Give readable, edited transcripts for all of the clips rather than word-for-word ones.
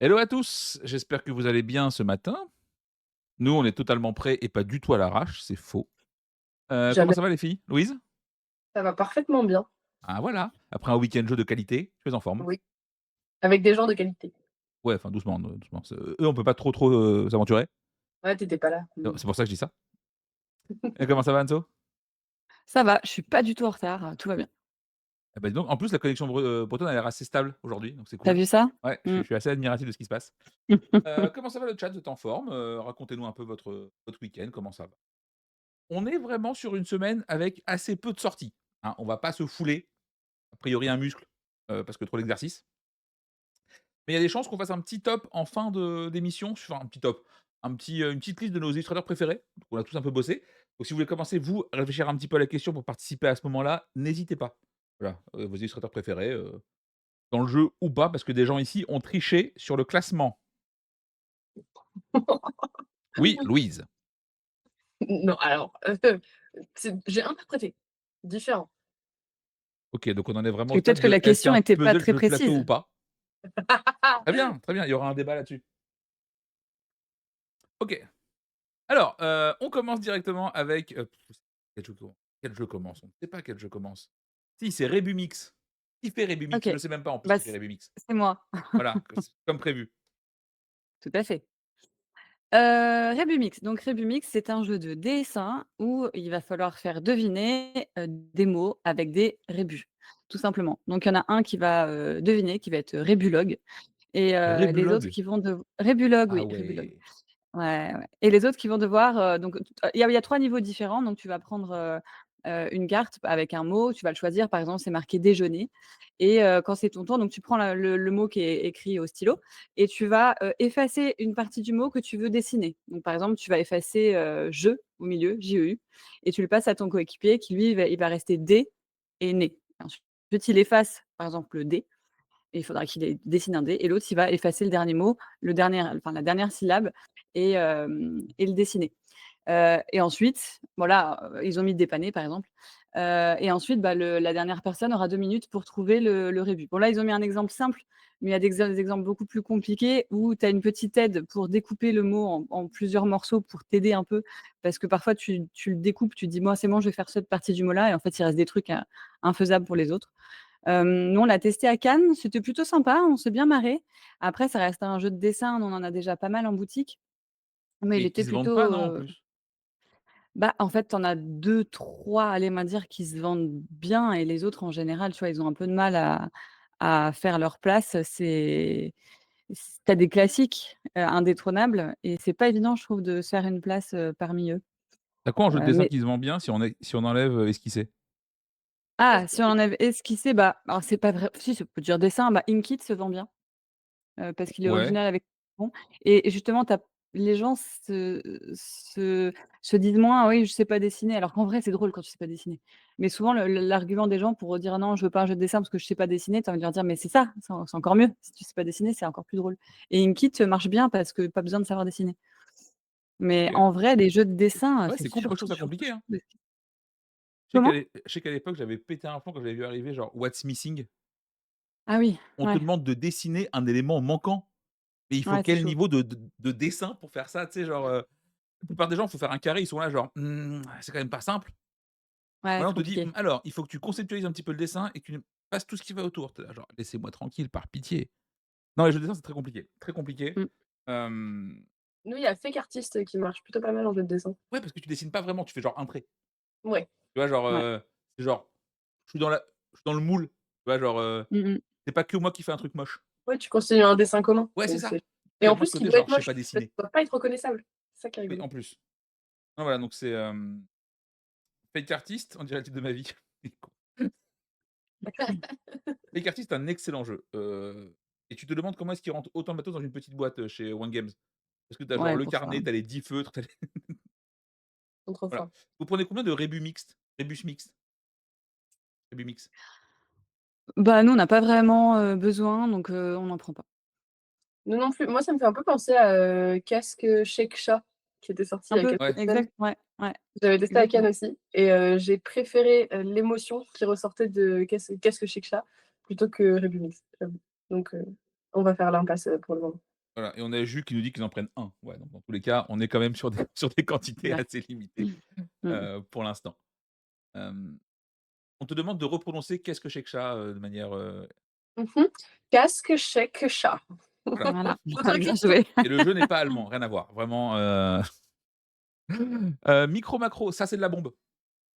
Hello à tous, j'espère que vous allez bien ce matin. Nous, on est totalement prêts et pas du tout à l'arrache, c'est faux. Comment Jamais. ça va les filles? Louise? Ça va parfaitement bien. Ah voilà, après un week-end jeu de qualité, tu es en forme? Oui, avec des gens de qualité. Ouais, enfin doucement, doucement. Eux, on peut pas trop, s'aventurer. Ouais, tu étais pas là. Non, c'est pour ça que je dis ça. Et comment ça va Anso? Ça va, je suis pas du tout en retard, tout va bien. Eh bah, dis donc, en plus la connexion bretonne a l'air assez stable aujourd'hui, donc c'est Tu as cool. vu ça? Ouais, je suis Mmh. je suis assez admiratif de ce qui se passe. Comment ça va le chat? Vous êtes en forme? Racontez-nous un peu votre week-end, comment ça va? On est vraiment sur une semaine avec assez peu de sorties, hein. On va pas se fouler, a priori un muscle, parce que trop d'exercice. Mais il y a des chances qu'on fasse un petit top en fin de d'émission, enfin un petit top, une petite liste de nos illustrateurs préférés. Donc on a tous un peu bossé. Donc si vous voulez commencer, vous, à réfléchir un petit peu à la question pour participer à ce moment-là, n'hésitez pas. Voilà, vos illustrateurs préférés, dans le jeu ou pas, parce que des gens ici ont triché sur le classement. Oui, Louise. Non, alors, j'ai interprété différent. OK, donc on en est vraiment au Et peut-être stade que de la est-ce qu'il y question a un était pas puzzle très sur le plateau ou précise. pas? Très bien, très bien, il y aura un débat là-dessus. OK. Alors, on commence directement avec, quel jeu commence? On ne sait pas quel jeu commence. Si, c'est Rebumix. Qui fait Rebumix? Je OK, ne sais même pas en plus bah, qui fait Rebumix. c'est moi. Voilà, comme prévu. Tout à fait. Rebumix, donc Rebumix, c'est un jeu de dessin où il va falloir faire deviner, des mots avec des rébus, tout simplement. Donc il y en a un qui va, deviner, qui va être Rébulogue et les autres Rébulog? qui vont Rébulogue, Ah oui, Rébulogue. ouais. Ouais, ouais et les autres qui vont devoir, donc il y a 3 niveaux différents, donc tu vas prendre, une carte avec un mot, tu vas le choisir, par exemple, c'est marqué déjeuner et quand c'est ton tour, donc tu prends le mot qui est écrit au stylo et tu vas, effacer une partie du mot que tu veux dessiner. Donc par exemple, tu vas effacer, je au milieu, JEU et tu le passes à ton coéquipier qui lui, il va rester D et né. Ensuite, il efface, par exemple, le D et il faudra qu'il dessine un dé et l'autre, il va effacer le dernier mot, la dernière syllabe et le dessiner. Et ensuite, voilà, ils ont mis dépanner, par exemple, et ensuite, bah, la dernière personne aura 2 minutes pour trouver le rébus. Bon, là, ils ont mis un exemple simple, mais il y a des exemples beaucoup plus compliqués où tu as une petite aide pour découper le mot en plusieurs morceaux pour t'aider un peu. Parce que parfois, tu le découpes, tu te dis: «Moi, c'est bon, je vais faire cette partie du mot-là» et en fait, il reste des trucs, infaisables pour les autres. Nous, on l'a testé à Cannes, c'était plutôt sympa, on s'est bien marrés. Après, ça reste un jeu de dessin, on en a déjà pas mal en boutique, mais il Et qui était se vendent pas, plutôt, non, en plus? bah, en fait, tu en as 2-3, allez, on va dire, qui se vendent bien et les autres, en général, tu vois, ils ont un peu de mal à faire leur place. Tu as des classiques, indétrônables et c'est pas évident, je trouve, de se faire une place, parmi eux. Tu quoi en jeu de dessin Mais qui se vend bien si on enlève, esquisser? si on enlève esquissé, bah, alors c'est pas vrai si, ça peut dire dessin, bah, Inkitt se vend bien. Parce qu'il est Ouais. original avec bon et justement tu les gens se se disent moins: «Oui, je sais pas dessiner», alors qu'en vrai, c'est drôle quand tu sais pas dessiner. Mais souvent l'argument des gens pour dire: «Non, je veux pas un jeu de dessin parce que je sais pas dessiner», tu as envie de leur dire: «Mais c'est ça, c'est encore mieux. Si tu sais pas dessiner, c'est encore plus drôle» et Inkit marche bien parce que pas besoin de savoir dessiner. Mais OK. en vrai, les jeux de dessin, Ouais, c'est c'est cool, moi je surtout, trouve ça surtout, compliqué, hein. surtout comment? Je sais qu'à l'époque, j'avais pété un plomb quand j'avais vu arriver genre What's Missing. Ah oui, On te ouais, demande de dessiner un élément manquant. Mais il faut ouais, c'est quel chaud. niveau de dessin pour faire ça? Tu sais, genre, la plupart des gens, il faut faire un carré, ils sont là genre: c'est quand même pas simple». Ouais, Voilà, c'est on te dit: compliqué. alors, il faut que tu conceptualises un petit peu le dessin et que tu fasses tout ce qui va autour». Tu là genre: «Laissez-moi tranquille, par pitié». Non, les jeux de dessin, c'est très compliqué, très compliqué. Mmh. Hem, Nous, il y a Fake Artist qui marche plutôt pas mal en jeu de dessin. ouais, parce que tu dessines pas vraiment, tu fais genre un trait. Ouais. Tu vois? Genre, Ouais. c'est genre, je suis dans la je suis dans le moule. Tu vois? Genre, Mmh mh. c'est pas que moi qui fais un truc moche. Ouais, tu constitues un dessin commun, Ouais, c'est donc ça. c'est Il et y a en moins plus, ce qui côté doit être genre: «Je sais moche, pas parce dessiner». qu'il doit pas être reconnaissable. C'est ça qui est Oui, rigolo. en plus. Non, voilà, donc c'est, Fake Artist, on dirait le titre de ma vie. Fake Artist, un excellent jeu, et tu te demandes comment est-ce qu'ils rentrent autant de matos dans une petite boîte, chez One Games. Parce que tu as genre Ouais, le pour ça. carnet, tu as les 10 feutres, tu as les Ils sont trop voilà. forts. Vous prenez combien de rébus mixtes? Rébus mixtes? Rébus mix? Bah, nous, on n'a pas vraiment, besoin, donc on n'en prend pas. Nous non plus. Moi, ça me fait un peu penser à, Casque, Shake Chat, qui était sorti il Un y a peu, quelques Ouais. semaines. exact, ouais, ouais, J'avais testé à Cannes exactement. aussi et j'ai préféré, l'émotion qui ressortait de Casque Chic Chat plutôt que Rébumix, j'avoue. Donc on va faire l'impasse, pour le moment. Voilà et on a Jus qui nous dit qu'ils en prennent un. Ouais, donc dans tous les cas, on est quand même sur des sur des quantités Ouais. assez limitées, Mmh. pour l'instant. Hem, on te demande de reprononcer «Qu'est-ce que Shake Chat?» de manière, Mmh. Casque, chèque, chat. voilà. Voilà, Autre bien question? joué. Et le jeu n'est pas allemand, rien à voir. Vraiment, Micro Macro, ça c'est de la bombe.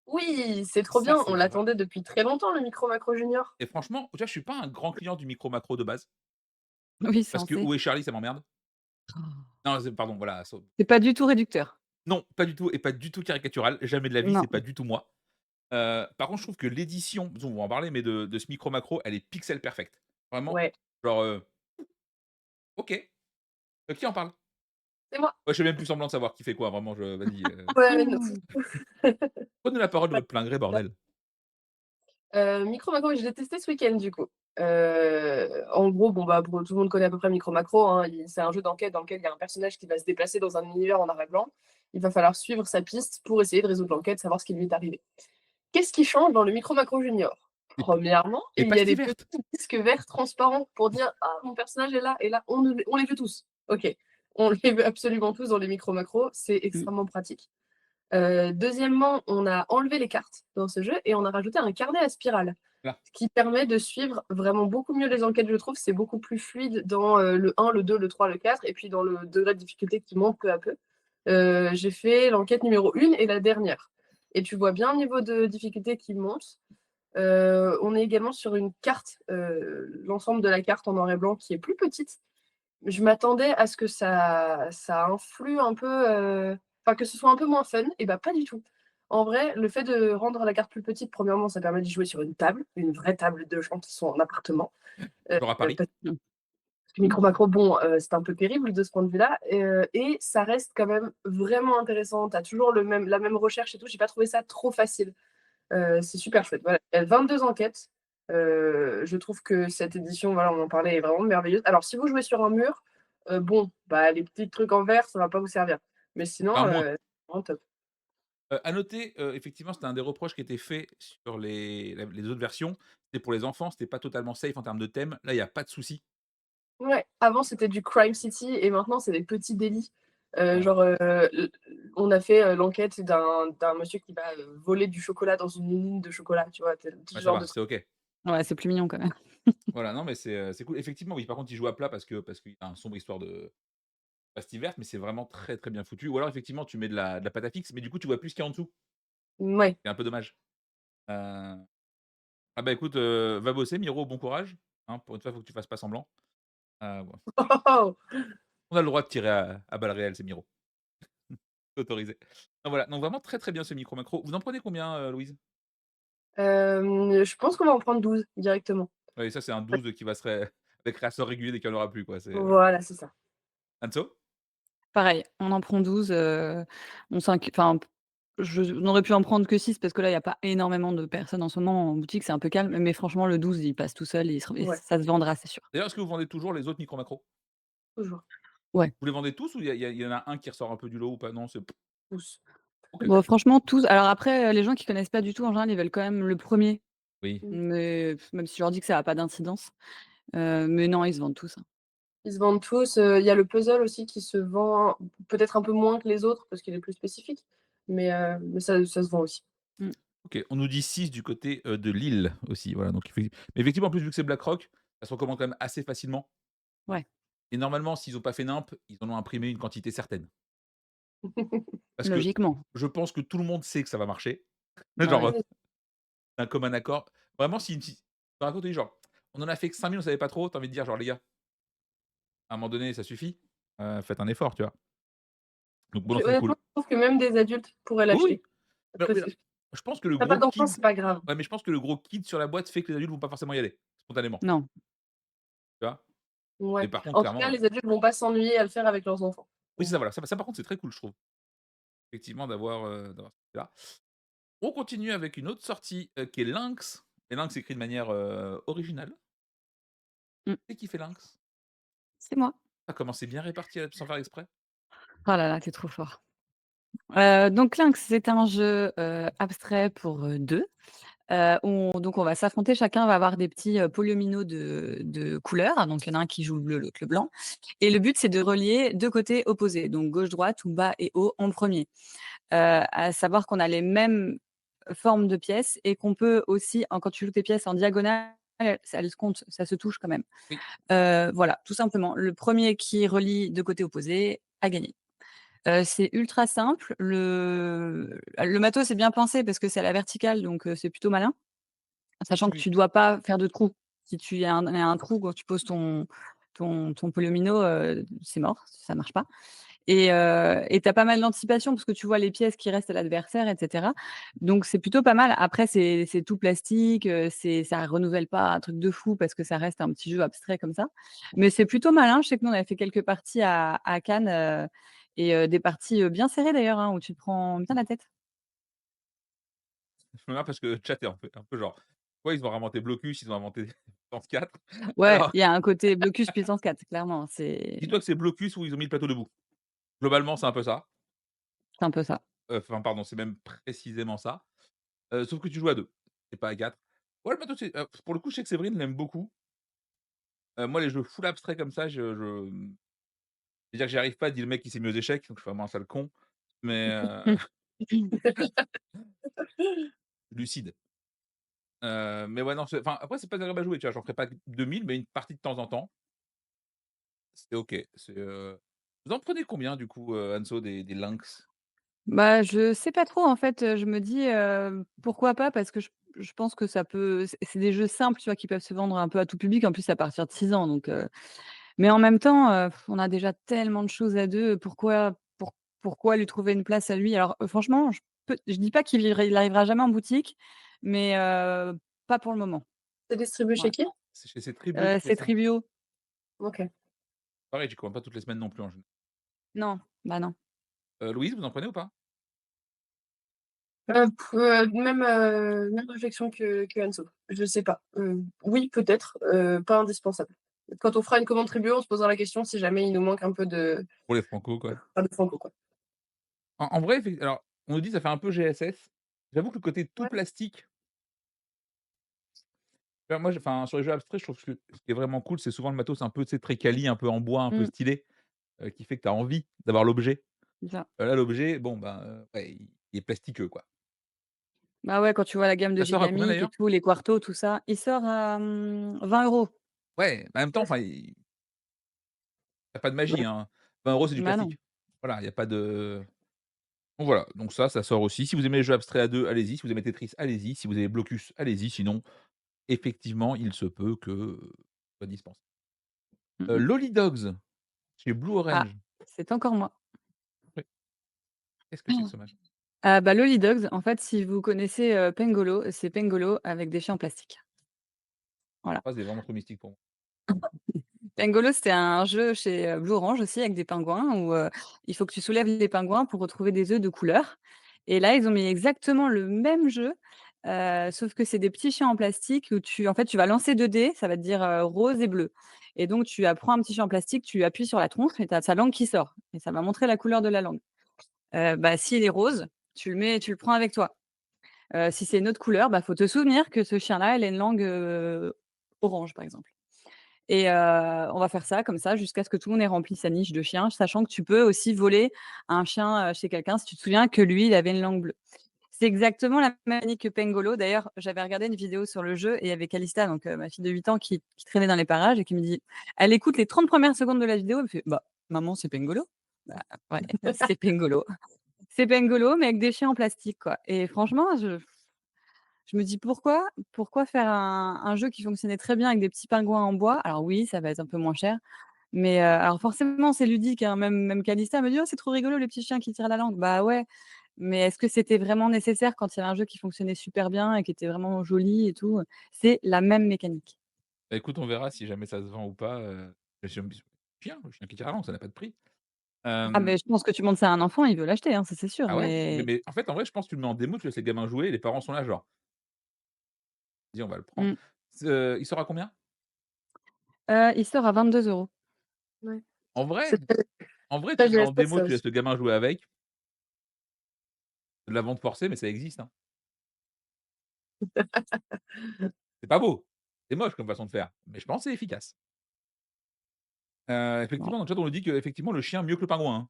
Oui, c'est trop Ça bien, c'est on vrai l'attendait depuis très longtemps le Micro Macro Junior. et franchement, tu vois, je suis pas un grand client du Micro Macro de base, Oui, parce que censé. Où est Charlie? Ça m'emmerde. Non, c'est pardon, voilà, C'est pas du tout réducteur. non, pas du tout et pas du tout caricatural, jamais de la vie, c'est Non. pas du tout moi. Par contre, je trouve que l'édition, de toute façon, on va en parler, mais de ce Micro Macro, elle est pixel perfect. Vraiment, Ouais, genre, OK, qui en parle? c'est moi. Ouais, je fais même plus semblant de savoir qui fait quoi, vraiment, je vas-y, Ouais, non. prenez la parole de votre plein gré, bordel. Micro Macro, je l'ai testé ce week-end du coup. En gros, bon, bah, pour tout le monde connaît à peu près Micro Macro, hein, c'est un jeu d'enquête dans lequel il y a un personnage qui va se déplacer dans un univers en noir et blanc. Il va falloir suivre sa piste pour essayer de résoudre l'enquête, savoir ce qui lui est arrivé. Qu'est-ce qui change dans le Micro Macro Junior? Les Premièrement, les il y a pastilles des petits vertes. disques verts transparents pour dire: «Ah, mon personnage est là et là». On les veut tous. OK. On les veut absolument tous dans les Micro Macro, c'est Mmh. extrêmement pratique. Deuxièmement, on a enlevé les cartes dans ce jeu et on a rajouté un carnet à spirale, Là, ce qui permet de suivre vraiment beaucoup mieux les enquêtes, je trouve. C'est beaucoup plus fluide dans, le 1, le 2, le 3, le 4 et puis dans le degré de difficulté qui monte peu à peu. J'ai fait l'enquête numéro 1 et la dernière et tu vois bien le niveau de difficulté qui monte. On est également sur une carte, l'ensemble de la carte en noir et blanc qui est plus petite. Je m'attendais à ce que ça influe un peu, enfin que ce soit un peu moins fun et bah, pas du tout. En vrai, le fait de rendre la carte plus petite, premièrement, ça permet d'y jouer sur une table, une vraie table de gens qui sont en appartement, genre à Paris. parce Mmh. que Micro Macro, bon, c'est un peu terrible de ce point de vue-là, et ça reste quand même vraiment intéressant. Tu as toujours la même recherche et tout. J'ai pas trouvé ça trop facile. C'est super chouette. Voilà, il y a 22 enquêtes. Je trouve que cette édition, voilà, on en parlait, est vraiment merveilleuse. Alors, si vous jouez sur un mur, bon, bah, les petits trucs en vert, ça va pas vous servir. Mais sinon, Enfin moins. c'est vraiment top. À noter, effectivement, c'était un des reproches qui était fait sur les autres versions. C'était pour les enfants, c'était pas totalement safe en termes de thème. Là, il y a pas de souci. Ouais, avant, c'était du Crime City et maintenant, c'est des petits délits. Voilà. Genre, on a fait l'enquête d'un monsieur qui va voler du chocolat dans une mine de chocolat, tu vois, ce Ouais, ça genre de va, truc. c'est OK. Ouais, c'est plus mignon quand même. Voilà, non, mais c'est cool. Effectivement, oui, par contre, il joue à plat parce qu'il y a une sombre histoire de pastille verte, mais c'est vraiment très, très bien foutu. Ou alors, effectivement, tu mets de la pâte à fixe, mais du coup, tu vois plus ce qu'il y a en dessous. Ouais. C'est un peu dommage. Heu, ah bah, écoute, va bosser Miro, bon courage, hein, pour une fois, il faut que tu fasses pas semblant. Ouais. On a le droit de tirer à balles réelles, c'est Miro. C'est autorisé. Donc voilà, donc vraiment très, très bien ce micro macro. Vous en prenez combien, Louise? Je pense qu'on va en prendre 12 directement. Oui, ça, c'est un 12 qui va se ré avec réassort régulier dès qu'il y en aura plus, quoi, c'est, Voilà, c'est ça. Anso? Pareil, on en prend 12, on s'inqui enfin, on aurait pu en prendre que 6 parce que là, il y a pas énormément de personnes en ce moment en boutique, c'est un peu calme, mais franchement le 12 il passe tout seul et Ouais, ça se vendra, c'est sûr. D'ailleurs, est-ce que vous vendez toujours les autres micro macros? toujours. Ouais. Vous les vendez tous ou il y en a un qui ressort un peu du lot ou pas? Non, c'est Tous. OK. Bon franchement tous alors après, les gens qui connaissent pas du tout en général, ils veulent quand même le premier, Oui. Mmh. mais même si je leur dis que ça a pas d'incidence, mais non, ils se vendent tous, hein. Ils se vendent tous, il y a le puzzle aussi qui se vend peut-être un peu moins que les autres parce qu'il est plus spécifique, mais ça se vend aussi. Mmh. OK, on nous dit 6 du côté, de Lille aussi, voilà, donc mais effectivement, en plus, vu que c'est BlackRock, ça se recommande quand même assez facilement Ouais, et normalement, s'ils ont pas fait nimp, ils en ont imprimé une quantité certaine. Parce que logiquement. je pense que tout le monde sait que ça va marcher. Bah Genre, ouais. Oui. un commun accord. Vraiment, si tu racontes, genre: «On en a fait que 5 000, on savait pas trop», tu as envie de dire genre: «Les gars, à un moment donné, ça suffit, faites un effort», tu vois? Donc bon, non, Puis c'est honnêtement, cool. je trouve que même des adultes pourraient Oui, l'acheter oui, bah, oui, parce non, que je pense que le tu as pas gros d'enfant, kid c'est pas grave. ouais, mais je pense que le gros kid sur la boîte fait que les adultes vont pas forcément y aller, spontanément, Non. tu vois? Mais Ouais. par contre, En tout clairement, cas, les adultes vont pas s'ennuyer à le faire avec leurs enfants, oui, au c'est ça, moins. voilà, ça par contre, c'est très cool, je trouve, effectivement, d'avoir ce là. On continue avec une autre sortie, qui est Lynx et Lynx écrit de manière, originale. Mmh. C'est qui fait Lynx? C'est moi. Ah, comment c'est bien réparti, sans faire exprès. Oh là là, tu es trop fort. Donc Lynx, c'est un jeu, abstrait pour, 2. Donc on va s'affronter, chacun va avoir des petits, polyomino de couleurs. Donc il y en a un qui joue le bleu, l'autre le blanc et le but, c'est de relier 2 côtés opposés, donc gauche-droite ou bas et haut en premier. À savoir qu'on a les mêmes formes de pièces et qu'on peut aussi, quand tu joues tes pièces en diagonale, elles se comptent, ça se touche quand même. Oui. Voilà, tout simplement. Le premier qui relie 2 côtés opposés a gagné. C'est ultra simple. Le matos est bien pensé parce que c'est à la verticale, donc c'est plutôt malin. Sachant que Oui. tu dois pas faire de trou. Si tu y a un trou quand tu poses ton polyomino, c'est mort, ça marche pas et tu as pas mal d'anticipation parce que tu vois les pièces qui restent à l'adversaire et cetera. Donc c'est plutôt pas mal. Après c'est tout plastique, ça renouvelle pas un truc de fou parce que ça reste un petit jeu abstrait comme ça. Mais c'est plutôt malin. Je sais que nous on avait fait quelques parties à Cannes, des parties, bien serrées d'ailleurs, hein, où tu te prends bien la tête. Je me marre parce que le chat est un peu genre: «Ouais, ils ont inventé Blocus, ils ont inventé Danse 4». Ouais, Alors, il y a un côté blocus puissance 4 clairement, dis-toi que c'est Blocus où ils ont mis le plateau debout. Globalement, c'est un peu ça. c'est un peu ça. Enfin, pardon, c'est même précisément ça. Sauf que tu joues à 2 et pas à 4. Ouais, le matos, pour le coup, je sais que Séverine l'aime beaucoup. Moi, les jeux full abstraits comme ça, c'est-à-dire que j'y arrive pas, dit le mec qui s'est mis aux échecs, donc je fais vraiment un sale con, mais lucide. Mais ouais, non, enfin, après, c'est pas agréable à jouer, tu vois? J'en ferai pas 2000, mais une partie de temps en temps, c'est OK. Vous en prenez combien du coup, Anso, des lynx? Bah, je sais pas trop en fait, je me dis, pourquoi pas? Parce que je pense que ça peut c'est des jeux simples, tu vois, qui peuvent se vendre un peu à tout public, en plus à partir de 6 ans donc mais en même temps, on a déjà tellement de choses à 2. Pourquoi lui trouver une place à lui? Alors, franchement, je dis pas il arrivera jamais en boutique, mais pas pour le moment. C'est distribué chez Voilà. qui? C'est chez Cetribio qui fait C'est ça. Tribio. OK. Pareil, j'y commande pas toutes les semaines non plus en général. Non, bah, non. Louise, vous en prenez ou pas? Même réflexion que Anso. Je sais pas. Oui, peut-être, pas indispensable. Quand on fera une commande Tribute, on se posera la question si jamais il nous manque un peu Pour les franco, quoi. de franco, quoi. En vrai, alors, on nous dit ça fait un peu GSS. J'avoue que le côté tout Ouais. plastique, enfin, moi, enfin, sur les jeux abstraits, je trouve que ce qui est vraiment cool, c'est souvent le matos un peu, tu sais, très quali, un peu en bois, un peu Mmh, stylé, qui fait que tu as envie d'avoir l'objet. c'est ça. Là, l'objet, bon, ben, ouais, il est plastiqueux, quoi. Bah, ouais, quand tu vois la gamme de Ça sort à combien Gigamic et d'ailleurs? tout, les Quartos, tout ça, il sort à, 20 €. Ouais, mais en même temps, Ouais. enfin, il y a pas de magie, Ouais. hein. 20 €, c'est du Bah, non. plastique. Voilà, il y a pas de donc voilà, donc ça sort aussi. Si vous aimez les jeux abstraits à 2, allez-y. Si vous aimez Tetris, allez-y. Si vous aimez Blocus, allez-y. Sinon, effectivement, il se peut que, soit dispensé. Mmh mh. Lolly Dogs, chez Blue Ah, Orange. c'est encore moi. Oui, qu'est-ce que c'est que ce machin? Ah, bah, Lolly Dogs, en fait, si vous connaissez, Pengolo, c'est Pengolo avec des chiens en plastique. Cette Voilà. phrase est vraiment trop mystique pour moi. Pengolo, c'était un jeu chez, Blue Orange aussi avec des pingouins où, il faut que tu soulèves les pingouins pour retrouver des œufs de couleur et là, ils ont mis exactement le même jeu, sauf que c'est des petits chiens en plastique où tu vas lancer 2 dés, ça va te dire, rose et bleu et donc prends un petit chien en plastique, tu appuies sur la tronche et tu as sa langue qui sort et ça va montrer la couleur de la langue. Bah, s'il est rose, tu le prends avec toi. Si c'est une autre couleur, bah, faut te souvenir que ce chien-là, il a une langue, orange, par exemple. Et on va faire ça comme ça jusqu'à ce que tout le monde ait rempli sa niche de chien, sachant que tu peux aussi voler un chien, chez quelqu'un si tu te souviens que lui, il avait une langue bleue. C'est exactement la même mécanique que Pengolo. D'ailleurs, j'avais regardé une vidéo sur le jeu et il y avait Calista, donc ma fille de 8 ans qui traînait dans les parages et qui me dit elle écoute les 30 premières secondes de la vidéo, elle me fait: «Bah, maman, c'est Pengolo?» Bah, ouais, c'est Pengolo. C'est Pengolo, mais avec des chiens en plastique, quoi et franchement, je me dis: «Pourquoi faire un jeu qui fonctionnait très bien avec des petits pingouins en bois?» Alors oui, ça va être un peu moins cher, mais alors forcément c'est ludique, hein, même Calista me dit: «Oh, c'est trop rigolo les petits chiens qui tirent la langue». Bah ouais, mais est-ce que c'était vraiment nécessaire quand il y avait un jeu qui fonctionnait super bien et qui était vraiment joli et tout? C'est la même mécanique. Bah, écoute, on verra si jamais ça se vend ou pas, le chien qui tire la langue, ça n'a pas de prix. Ah Hem, mais je pense que tu montres ça à un enfant, il veut l'acheter, hein, ça c'est sûr, ah ouais? Mais mais mais en fait, en vrai, je pense que tu le mets en démo, tu laisses les gamins jouer et les parents sont là genre: «Vas-y, on va le prendre». mmh, Il sort à combien? il sort à 22 €. Ouais. En vrai C'est très en vrai, tu très le mets en GSS démo, ça tu aussi. laisses le gamin jouer avec. C'est de la vente forcée, mais ça existe, hein. C'est pas beau, c'est moche comme façon de faire, mais je pense que c'est efficace. Ouais. Effectivement, dans le chat, on nous dit qu'effectivement le chien mieux que le pingouin, hein,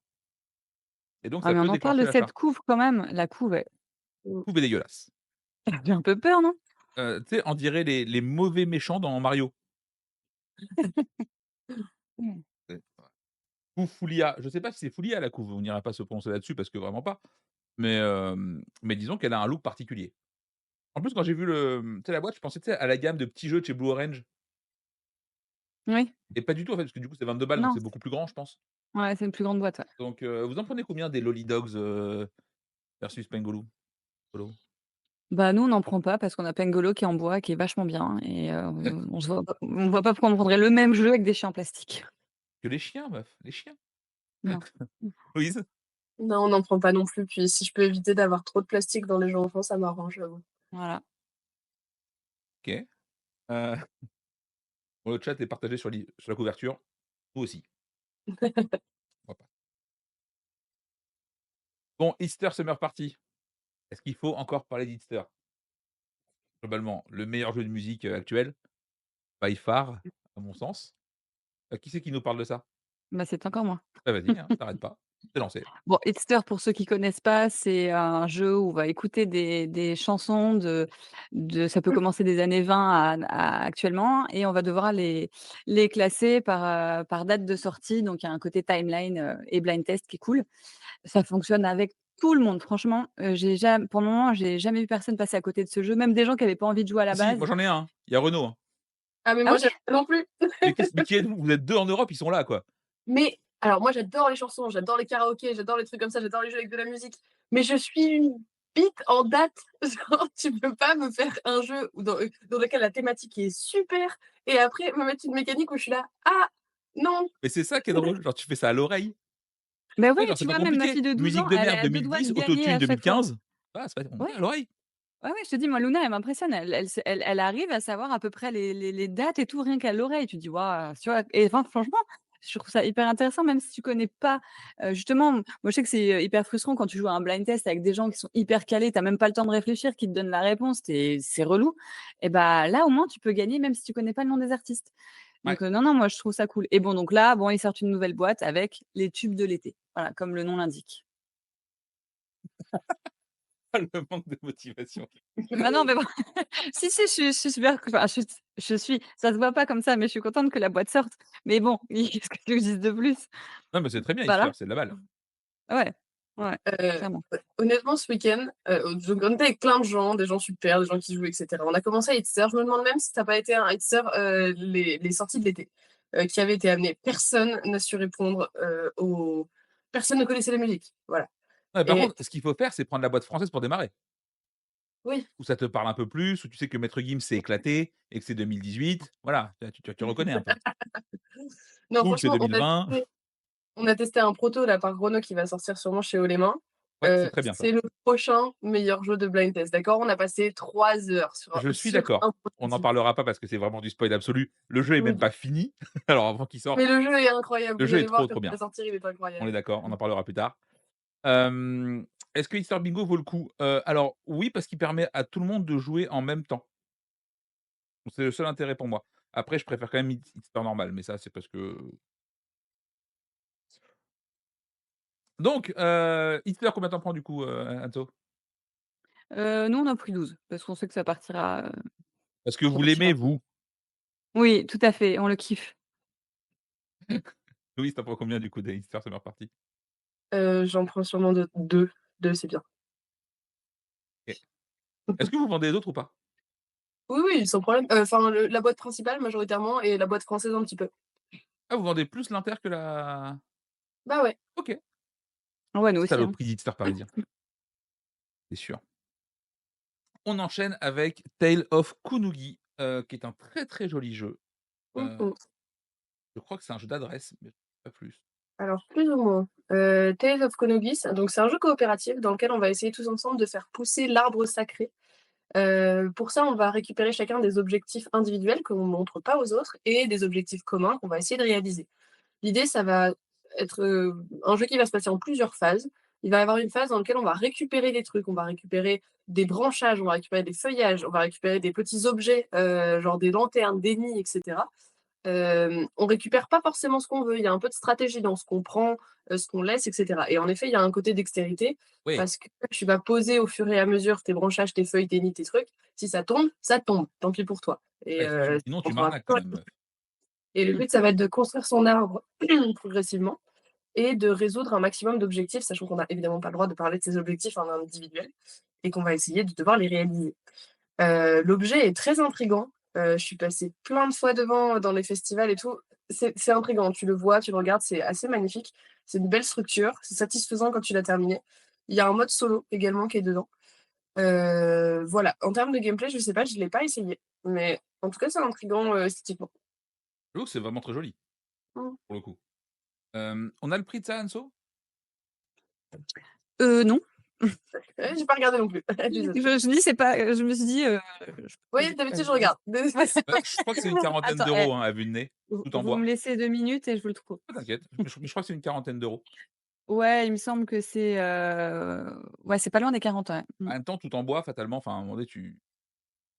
et donc Ah ça mais on peut en parle déclencher de l'achat. cette couve quand même. La couve, Mmh. Couve est dégueulasse. j'ai un peu peur, non? Tu sais, on dirait les mauvais méchants dans Mario. Mmh. C'est Couve Foulia, je sais pas si c'est Foulia la couve, on n'ira pas se prononcer là-dessus parce que vraiment pas, mais disons qu'elle a un look particulier. En plus, quand j'ai vu tu sais, la boîte, je pensais, tu sais, à la gamme de petits jeux de chez Blue Orange Oui. et pas du tout, en fait, parce que du coup, c'est 22 balles, donc Non, c'est beaucoup plus grand, je pense. ouais, c'est une plus grande boîte, ouais. Donc, vous en prenez combien des Lolly Dogs, versus Pangolo? Polo? Bah, nous, on n'en prend pas parce qu'on a Pengolo qui est en bois, qui est vachement bien et on voit pas pourquoi on prendrait le même jeu avec des chiens en plastique. Que les chiens, meuf, les chiens. Non. Louise? Non, on n'en prend pas non plus, puis si je peux éviter d'avoir trop de plastique dans les jeux enfants, ça m'arrange, j'avoue. Voilà. OK. Heu, bon, le chat est partagé sur la couverture. Nous aussi, on va pas. Bon, Easter Summer Party. Est-ce qu'il faut encore parler d'Easter? Globalement, le meilleur jeu de musique, actuel, by far, à mon sens. Qui c'est qui nous parle de ça? Bah, c'est encore moi. Bah, vas-y, hein, t'arrêtes pas, c'est lancé. Bon, Hitster, pour ceux qui connaissent pas, c'est un jeu où on va écouter des chansons de ça peut commencer des années 20 à actuellement et on va devoir les classer par date de sortie. Donc il y a un côté timeline, et blind test qui est cool. Ça fonctionne avec tout le monde. Franchement, pour le moment, j'ai jamais vu personne passer à côté de ce jeu, même des gens qui avaient pas envie de jouer à la Si, si, base. moi j'en ai un, hein. Il y a Renaud, hein. Ah mais Ah moi oui? j'aime pas non plus. Mais qui êtes-vous? Vous êtes 2 en Europe, ils sont là, quoi. Mais alors moi j'adore les chansons, j'adore les karaokés, j'adore les trucs comme ça, j'adore les jeux avec de la musique. Mais je suis une bite en date. Genre tu peux pas me faire un jeu dans lequel la thématique est super et après me mettre une mécanique où je suis là: «Ah non!» Mais c'est ça qui est drôle, genre tu fais ça à l'oreille. Bah, Tu ouais, sais, genre c'est tu pas vois, même ma compliqué. fille de 12 Musique ans, de elle est merde à 2 doigts 2010, de gagner autotune à chaque fois. 2015. Ah, c'est pas on Ouais. dit à l'oreille. Ouais, ouais, je te dis, moi, Luna, elle m'impressionne. Elle arrive à savoir à peu près les dates et tout, rien qu'à l'oreille. Tu te dis: «Waouh», tu vois? Et enfin, franchement, je trouve ça hyper intéressant, même si tu connais pas, justement, moi, je sais que c'est, hyper frustrant quand tu joues à un blind test avec des gens qui sont hyper calés, tu as même pas le temps de réfléchir, qui te donnent la réponse, c'est relou. Et bah, là, au moins, tu peux gagner même si tu connais pas le nom des artistes. Ouais. Donc, non, non, moi, je trouve ça cool. Et bon, donc là, bon, ils sortent une nouvelle boîte avec les tubes de l'été. Voilà, comme le nom l'indique. Le manque de motivation. Bah, non, mais bon. Si, si, je suis super enfin, je suis ça se voit pas comme ça, mais je suis contente que la boîte sorte. Mais bon, qu'est-ce que tu veux que je dise de plus? Non, mais c'est très bien Easter, Voilà. c'est de la balle. Ouais, ouais, Heu, clairement. honnêtement ce week-end, donc on était avec plein de gens, des gens super, des gens qui jouent et cetera. On a commencé à Hitster, je me demande même si ça a pas été un Hitster, les sorties de l'été, qui avaient été amenées. Personne n'a su répondre, aux personne ne connaissait la musique, voilà Ouais, par et contre, ce qu'il faut faire, c'est prendre la boîte française pour démarrer. oui, Où ça te parle un peu plus, où tu sais que Maître Gims s'est éclaté et que c'est 2018. Voilà, tu reconnais un peu. non Ou c'est franchement 2020. on a testé un proto là par Renaud qui va sortir sûrement chez Haut les Mains. Ouais, c'est très bien ça. C'est le prochain meilleur jeu de blind test, d'accord? On a passé 3 heures Je suis sur d'accord. un On n'en prototype. parlera pas parce que c'est vraiment du spoil absolu. Le jeu est même Oui, pas fini. Alors avant qu'il sorte, mais le jeu est incroyable, le vous jeu est allez voir trop, quand trop il va bien. sortir, il est On est incroyable. d'accord, on en parlera plus tard. Est-ce que Easter Bingo vaut le coup? Alors oui, parce qu'il permet à tout le monde de jouer en même temps. C'est le seul intérêt pour moi. Après, je préfère quand même Easter normal, mais ça, c'est parce que donc Easter, combien tu en prends du coup, Anto? Nous, on a pris 12 parce qu'on sait que ça partira, Parce que ça vous partira l'aimez, vite. vous? Oui, tout à fait, on le kiffe. Louise, tu en prends combien du coup des Easter Summer Party? J'en prends sûrement de 2 c'est bien. OK. Est-ce que vous vendez les autres ou pas? Oui, oui, sans problème. Enfin, le la boîte principale majoritairement et la boîte française un petit peu. Ah, vous vendez plus l'Inter que la Bah, ouais. OK. Ouais, nous aussi, hein. Saloperie d'Easter parisien, c'est sûr. On enchaîne avec Tale of Kunugi, qui est un très, très joli jeu. Mmh Heu, mh. je crois que c'est un jeu d'adresse, mais pas plus. Alors plus ou moins. Tales of Konogis, donc c'est un jeu coopératif dans lequel on va essayer tous ensemble de faire pousser l'arbre sacré. Pour ça, on va récupérer chacun des objectifs individuels qu'on montre pas aux autres et des objectifs communs qu'on va essayer de réaliser. L'idée, ça va être, un jeu qui va se passer en plusieurs phases. il va y avoir une phase dans laquelle on va récupérer des trucs. On va récupérer des branchages, on va récupérer des feuillages, on va récupérer des petits objets, genre des lanternes, des nids, et cetera. On récupère pas forcément ce qu'on veut. Il y a un peu de stratégie dans ce qu'on prend, ce qu'on laisse, et cetera. Et en effet, il y a un côté dextérité Oui, parce que tu vas poser au fur et à mesure tes branchages, tes feuilles, tes nids, tes trucs. Si ça tombe, ça tombe. Tant pis pour toi. Et ouais, sinon on tu fera m'arnaques plus quand rien. même. Et le but, ça va être de construire son arbre progressivement et de résoudre un maximum d'objectifs, sachant qu'on n'a évidemment pas le droit de parler de ces objectifs en individuel et qu'on va essayer de devoir les réaliser. L'objet est très intriguant. Je suis passée plein de fois devant dans les festivals et tout. C'est intriguant. Tu le vois, tu le regardes, c'est assez magnifique. C'est une belle structure. C'est satisfaisant quand tu l'as terminé. Il y a un mode solo également qui est dedans. Voilà. En termes de gameplay, je sais pas, je l'ai pas essayé. Mais en tout cas, c'est intriguant esthétiquement. J'avoue que c'est vraiment très joli, Mm. pour le coup. On a le prix de ça, Anso? Non. J'ai pas regardé non plus. Désolée. Je dis c'est pas, je me suis dit, je Oui, d'habitude, je regarde. Je crois que c'est une quarantaine Attends, d'euros, hein, à vue de nez, tout en vous me bois. laissez 2 minutes et je vous le trouve. Ah t'inquiète, mais je crois que c'est une quarantaine d'euros. Ouais, il me semble que c'est, ouais, c'est pas loin des 40, ouais. En même temps, tout en bois, fatalement, enfin, à un moment donné, tu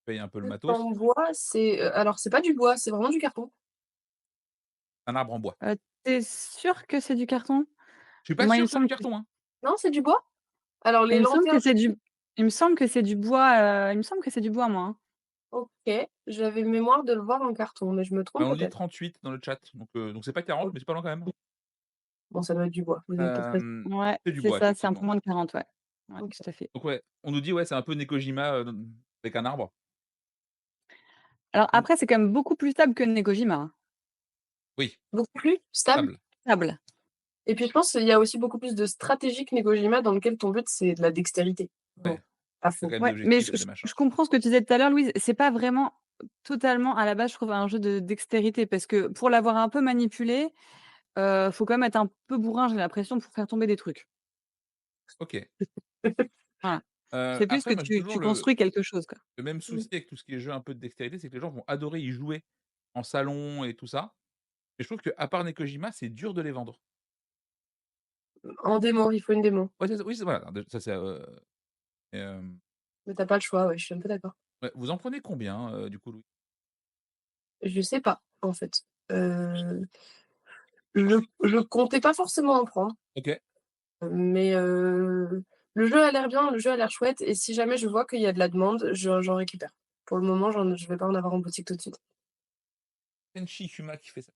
payes un peu le En matos. bois, c'est alors c'est pas du bois, c'est vraiment du carton. Un arbre en bois. Tu sûr que c'est du carton? Je suis pas Moi, sûr que ce soit du carton, hein. Non, c'est du bois? Alors il les me semble lanternes, que c'est du il me semble que c'est du bois, il me semble que c'est du bois, moi, hein. OK, j'avais mémoire de le voir en carton, mais je me Bah, trompe on nous dit peut-être. 38 dans le chat, donc c'est pas 40, OK. mais c'est pas loin quand même. Bon, ça doit être du bois, vous avez peut-être raison. Ouais, C'est du c'est bois, ça, c'est un peu effectivement. moins de 40, ouais. Ouais, OK. tout à fait. Donc ouais, on nous dit, ouais, c'est un peu Nekojima, avec un arbre. Alors Mmh, après, c'est quand même beaucoup plus stable que Nekojima, hein. oui, Beaucoup plus stable stable. Stable. et puis je pense qu'il y a aussi beaucoup plus de stratégie que Negojima dans lequel ton but c'est de la dextérité. Bon, Ouais, pas tu as faux. quand même des Ouais, mais objectifs, je tu as je des machins. je comprends ce que tu disais tout à l'heure, Louise. C'est pas vraiment totalement à la base, je trouve, un jeu de dextérité parce que pour l'avoir un peu manipulé, faut quand même être un peu bourrin, j'ai l'impression, pour faire tomber des trucs. OK. Voilà. C'est plus Après, que moi, j'ai tu toujours construis quelque chose, quoi. le même Mmh. souci avec tout ce qui est jeu un peu de dextérité, c'est que les gens vont adorer y jouer en salon et tout ça. Et je trouve qu'à part Nekojima, c'est dur de les vendre. En démo, il faut une démo. Ouais, c'est oui, c'est voilà, ça c'est, et Mais tu as pas le choix, ouais, je suis un peu d'accord. ouais, vous en prenez combien, du coup, Louis? Je sais pas, en fait. Je comptais pas forcément en prendre, OK. mais le jeu a l'air bien, le jeu a l'air chouette et si jamais je vois qu'il y a de la demande, j'en récupère. Pour le moment, je vais pas en avoir en boutique tout de suite. Tenchi Huma qui fait ça.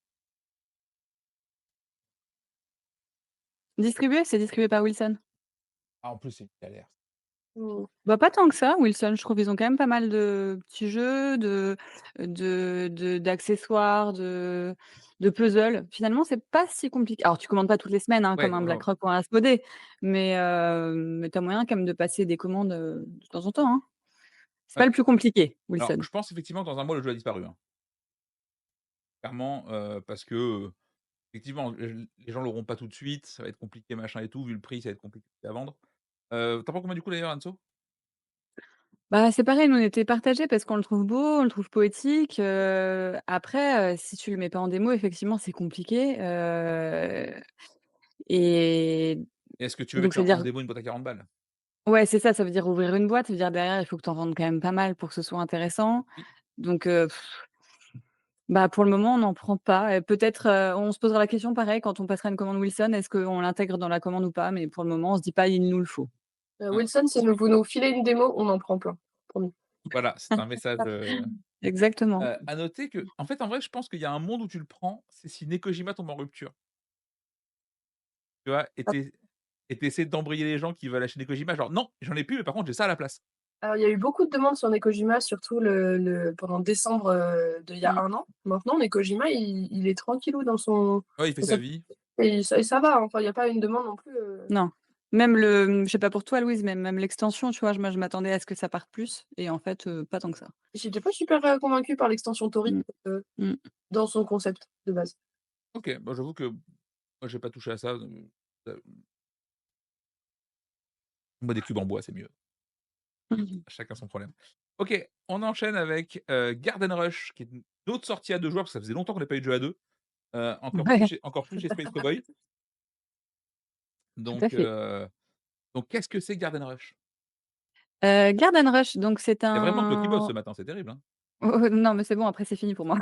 Distribué? C'est distribué par Wilson. Ah, en plus, c'est une galère. Mmh. Bah, pas tant que ça, Wilson. Je trouve qu'ils ont quand même pas mal de petits jeux, d'accessoires, de puzzles. Finalement, c'est pas si compliqué. Alors, tu commandes pas toutes les semaines, hein, Ouais, comme un ouais, ouais. BlackRock ou un Asmodée, mais tu as moyen quand même de passer des commandes, de temps en temps, hein. C'est pas Ouais. le plus compliqué, Alors, Wilson. je pense effectivement que dans un mois, le jeu a disparu, hein. Clairement, parce que, effectivement, les gens l'auront pas tout de suite, ça va être compliqué, machin et tout, vu le prix, ça va être compliqué à vendre. Tu prends combien du coup d'ailleurs, Anso? Bah, c'est pareil, nous on était partagés parce qu'on le trouve beau, on le trouve poétique, après, si tu le mets pas en démo, effectivement, c'est compliqué, et Et est-ce que tu veux donc mettre c'est à en dire démo une boîte à 40 balles? ouais, c'est ça, ça veut dire ouvrir une boîte, ça veut dire derrière, il faut que tu en vendes quand même pas mal pour que ce soit intéressant. Oui. Donc bah, pour le moment, on n'en prend pas et peut-être, on se posera la question pareil quand on passera une commande Wilson, est-ce qu'on l'intègre dans la commande ou pas? Mais pour le moment, on se dit pas: «Il nous le faut». Hein, Wilson, si vous nous filez une démo, on en prend plein, promis. voilà, c'est un message, Exactement. à noter que en fait, en vrai, je pense qu'il y a un monde où tu le prends, c'est si Nekojima tombe en rupture, tu vois? Et tu essaies d'embrayer les gens qui veulent acheter Nekojima, genre: «Non, j'en ai plus, mais par contre, j'ai ça à la place». Alors, il y a eu beaucoup de demandes sur Nekojima, surtout pendant décembre d'il y a Mmh. 1 an. Maintenant, Nekojima, il est tranquillou dans son. Ouais, il fait Dans sa sa- vie. et ça va, hein. Enfin, il n'y a pas une demande non plus. Non. Même je sais pas pour toi Louise, mais même l'extension, tu vois? Moi, je m'attendais à ce que ça parte plus et en fait, pas tant que ça. J'étais pas super convaincue par l'extension Tori Mmh. Mmh. dans son concept de base. OK, bah, j'avoue que moi, j'ai pas touché à ça, moi, des cubes en bois, c'est mieux. Mmh. Chacun son problème. OK, on enchaîne avec, Garden Rush, qui est une autre sortie à 2 joueurs, parce que ça faisait longtemps qu'on n'a pas eu de jeu à 2, Ouais, encore plus chez Space Cowboy. tout à Donc fait. Donc qu'est-ce que c'est Garden Rush? Garden Rush, donc c'est Il y a vraiment toi qui bosses un ce matin, c'est terrible, hein. non, mais c'est bon, après c'est fini pour moi.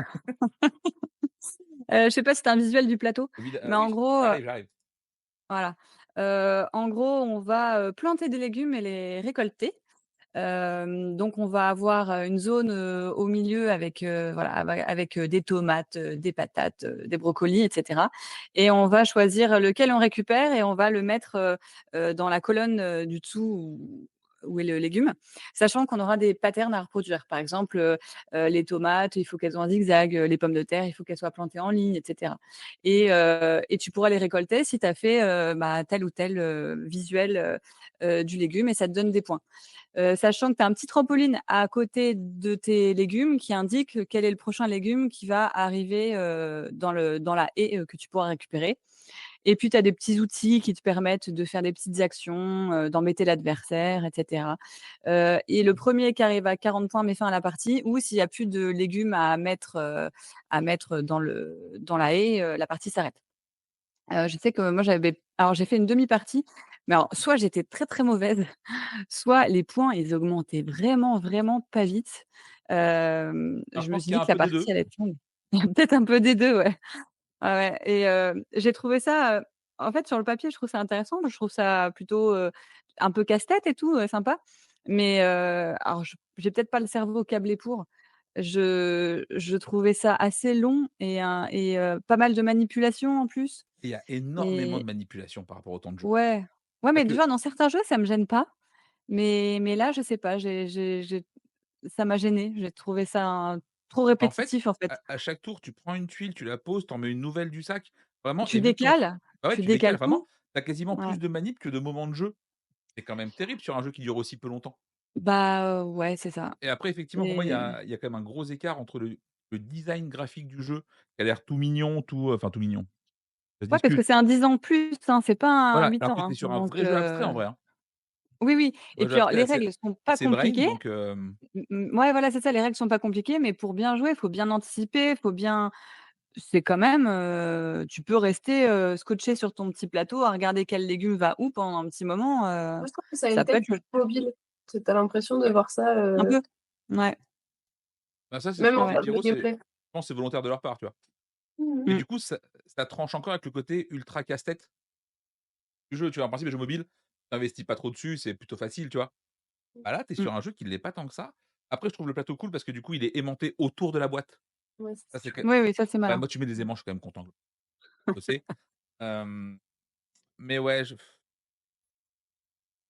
Je sais pas si tu as un visuel du plateau, mais en Oui, gros, j'arrive. voilà, en gros, on va, planter des légumes et les récolter. Donc on va avoir, une zone, au milieu avec, voilà, avec, des tomates, des patates, des brocolis et cetera et on va choisir lequel on récupère et on va le mettre, dans la colonne, du dessous où est le légume, sachant qu'on aura des patterns à reproduire. Par exemple, les tomates, il faut qu'elles soient en zigzag, les pommes de terre, il faut qu'elles soient plantées en ligne et cetera et tu pourras les récolter si tu as fait, bah, tel ou tel, visuel, du légume et ça te donne des points. Sachant que tu as un petit trampoline à côté de tes légumes qui indique quel est le prochain légume qui va arriver, dans la haie, que tu pourras récupérer et puis tu as des petits outils qui te permettent de faire des petites actions, d'embêter l'adversaire et cetera. Et le premier qui arrive à 40 points met fin à la partie ou s'il y a plus de légumes à mettre dans la haie, la partie s'arrête. Je sais que moi j'ai fait une demi-partie, mais alors soit j'étais très, très mauvaise, soit les points, ils augmentaient vraiment, vraiment pas vite. Alors je Je me pense suis qu'il y dit a que un la peu des partie 2. allait être longue. Il y a peut-être un peu des 2, ouais. Ouais, ouais et j'ai trouvé ça, en fait, sur le papier, je trouve ça intéressant. Je trouve ça plutôt, un peu casse-tête et tout, sympa. Mais alors j'ai peut-être pas le cerveau câblé pour. Je trouvais ça assez long et pas mal de manipulation en plus Il y a énormément de et manipulation par rapport au temps de jeu. ouais. Ouais, mais Parce tu que vois, dans certains jeux, ça me gêne pas, mais là, je sais pas, j'ai ça m'a gênée. J'ai trouvé ça trop en fait, répétitif, en fait. à chaque tour, tu prends une tuile, tu la poses, tu en mets une nouvelle du sac, vraiment Tu et vu que ton décales, bah, ouais, tu tu décales décales vraiment, tout. tu as quasiment Ouais. plus de manip que de moments de jeu. C'est quand même terrible sur un jeu qui dure aussi peu longtemps Bah, ouais, c'est ça et après effectivement, pour moi, et il y a quand même un gros écart entre le design graphique du jeu qui a l'air tout mignon, tout, enfin tout mignon, ça se ouais, parce que discute. c'est un 10 ans de plus, hein, c'est pas un Voilà, 8 alors ans, que tu hein, es sur un donc vrai jeu abstrait en vrai, hein. oui, oui et Vrai jeu puis alors abstrait les règles sont pas assez brain compliquées. donc Ouais, voilà, c'est ça, les règles sont pas compliquées, mais pour bien jouer, il faut bien anticiper, faut bien c'est quand même, tu peux rester, scotché sur ton petit plateau à regarder quel légume va où pendant un petit moment, Moi, je trouve que ça a une ça peut tête être chouette. mobile. Tu as l'impression de ouais, voir ça, Un peu? Ouais, bah, ça, c'est ce même que en ouais, ouais. termes de Sekiro, je gameplay. pense c'est volontaire de leur part, tu vois? Mmh mh. Mais Mmh. du coup, ça tranche encore avec le côté ultra casse-tête du jeu, tu vois? En principe, les jeux mobiles, tu investis pas trop dessus, c'est plutôt facile, tu vois? Bah, là, tu es Mmh. sur un jeu qui l'est pas tant que ça. Après, je trouve le plateau cool parce que du coup, il est aimanté autour de la boîte. Ouais, Ça, c'est c'est quand chouette. Oui, oui, ça c'est bah, malin. moi, tu mets des aimants, je suis quand même content de bosser. Hem, mais ouais, je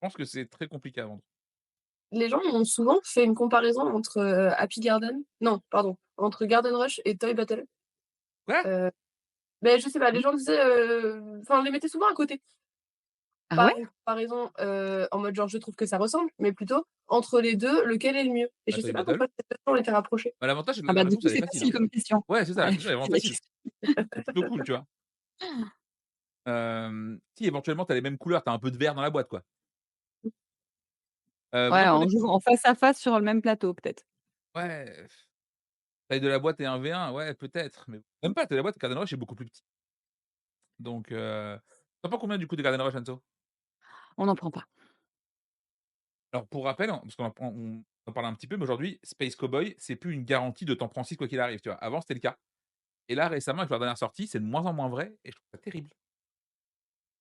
pense que c'est très compliqué à vendre. Les gens ont souvent fait une comparaison entre, Happy Garden non, pardon, entre Garden Rush et Toy Battle. Quoi? Heu, mais je sais pas, les Mmh? gens disaient, enfin, on les mettait souvent à côté. Ah Pas ouais? une comparaison, en mode genre je trouve que ça ressemble, mais plutôt entre les 2 lequel est le mieux? Et Bah, je Toy sais pas Battle. pourquoi ces 2 ont été rapprochés. Bah, l'avantage, c'est que Ah la bah, du réponse, coup, elle est c'est facile, facile hein. comme question. Ouais, c'est ça, la Ouais, question, elle est vraiment la facile. question. C'est plutôt cool, tu vois? Si éventuellement, tu as les mêmes couleurs, tu as un peu de vert dans la boîte, quoi. Ouais, Moi, pour on joue en face à face sur le même plateau peut-être. ouais, taille de la boîte et 1v1, ouais, peut-être, mais même pas, la taille de la boîte, Garden Rush est beaucoup plus petit. Donc tu en prends combien du coup de Garden Rush, Anso? On n'en prend pas. Alors pour rappel, hein, parce qu'on en parle un petit peu, mais aujourd'hui, Space Cowboy, c'est plus une garantie de t'en prendre 6 quoi qu'il arrive, tu vois? Avant, c'était le cas et là, récemment, avec leur dernière sortie, c'est de moins en moins vrai et je trouve ça terrible. Tu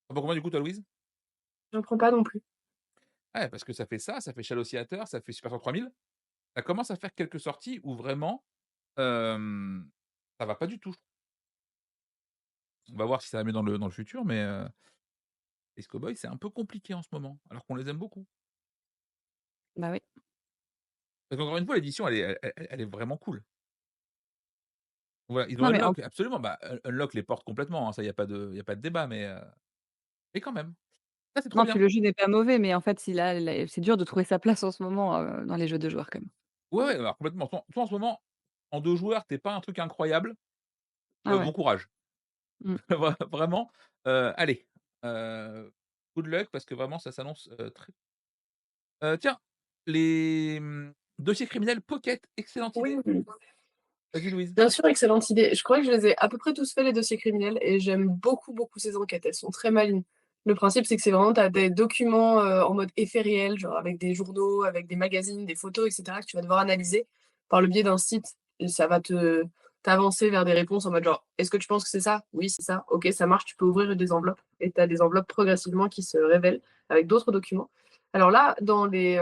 en prends combien du coup, toi, Louise? J'en prends pas non plus. Ouais, parce que ça fait Shadow Theater, ça fait Super Saiyan 3000. Ça commence à faire quelques sorties où vraiment, hem, ça va pas du tout. On va voir si ça va mieux dans le futur, mais Space Cowboy, c'est un peu compliqué en ce moment, alors qu'on les aime beaucoup. Bah oui. Parce qu'encore une fois, l'édition, elle est vraiment cool. Voilà, ils ont Non mais en unlock absolument, bah, unlock les portes complètement, hein, ça, il y a pas de débat, mais quand même. Ça, c'est trop non, puis bien. le jeu n'est pas mauvais, mais en fait, il a les c'est dur de trouver sa place en ce moment, dans les jeux de joueurs quand même. Ouais, ouais, alors complètement. Toi, en ce moment, en 2 joueurs, tu es pas un truc incroyable, Ah ouais. bon courage. Mmh. Vraiment, allez, heu, good luck parce que vraiment ça s'annonce, très tiens, dossiers criminels Pocket, excellente Oui, idée. Vas-y Louise. bien sûr, excellente idée. Je crois que je les ai à peu près tous faits les dossiers criminels et j'aime beaucoup, beaucoup ces enquêtes. Elles sont très malines. Le principe, c'est que c'est vraiment tu as des documents, en mode effet réel, genre avec des journaux, avec des magazines, des photos et cetera que tu vas devoir analyser par le biais d'un site et ça va te t'avancer vers des réponses en mode genre: «Est-ce que tu penses que c'est ça? Oui, c'est ça. OK, ça marche». Tu peux ouvrir des enveloppes et tu as des enveloppes progressivement qui se révèlent avec d'autres documents. Alors là, dans les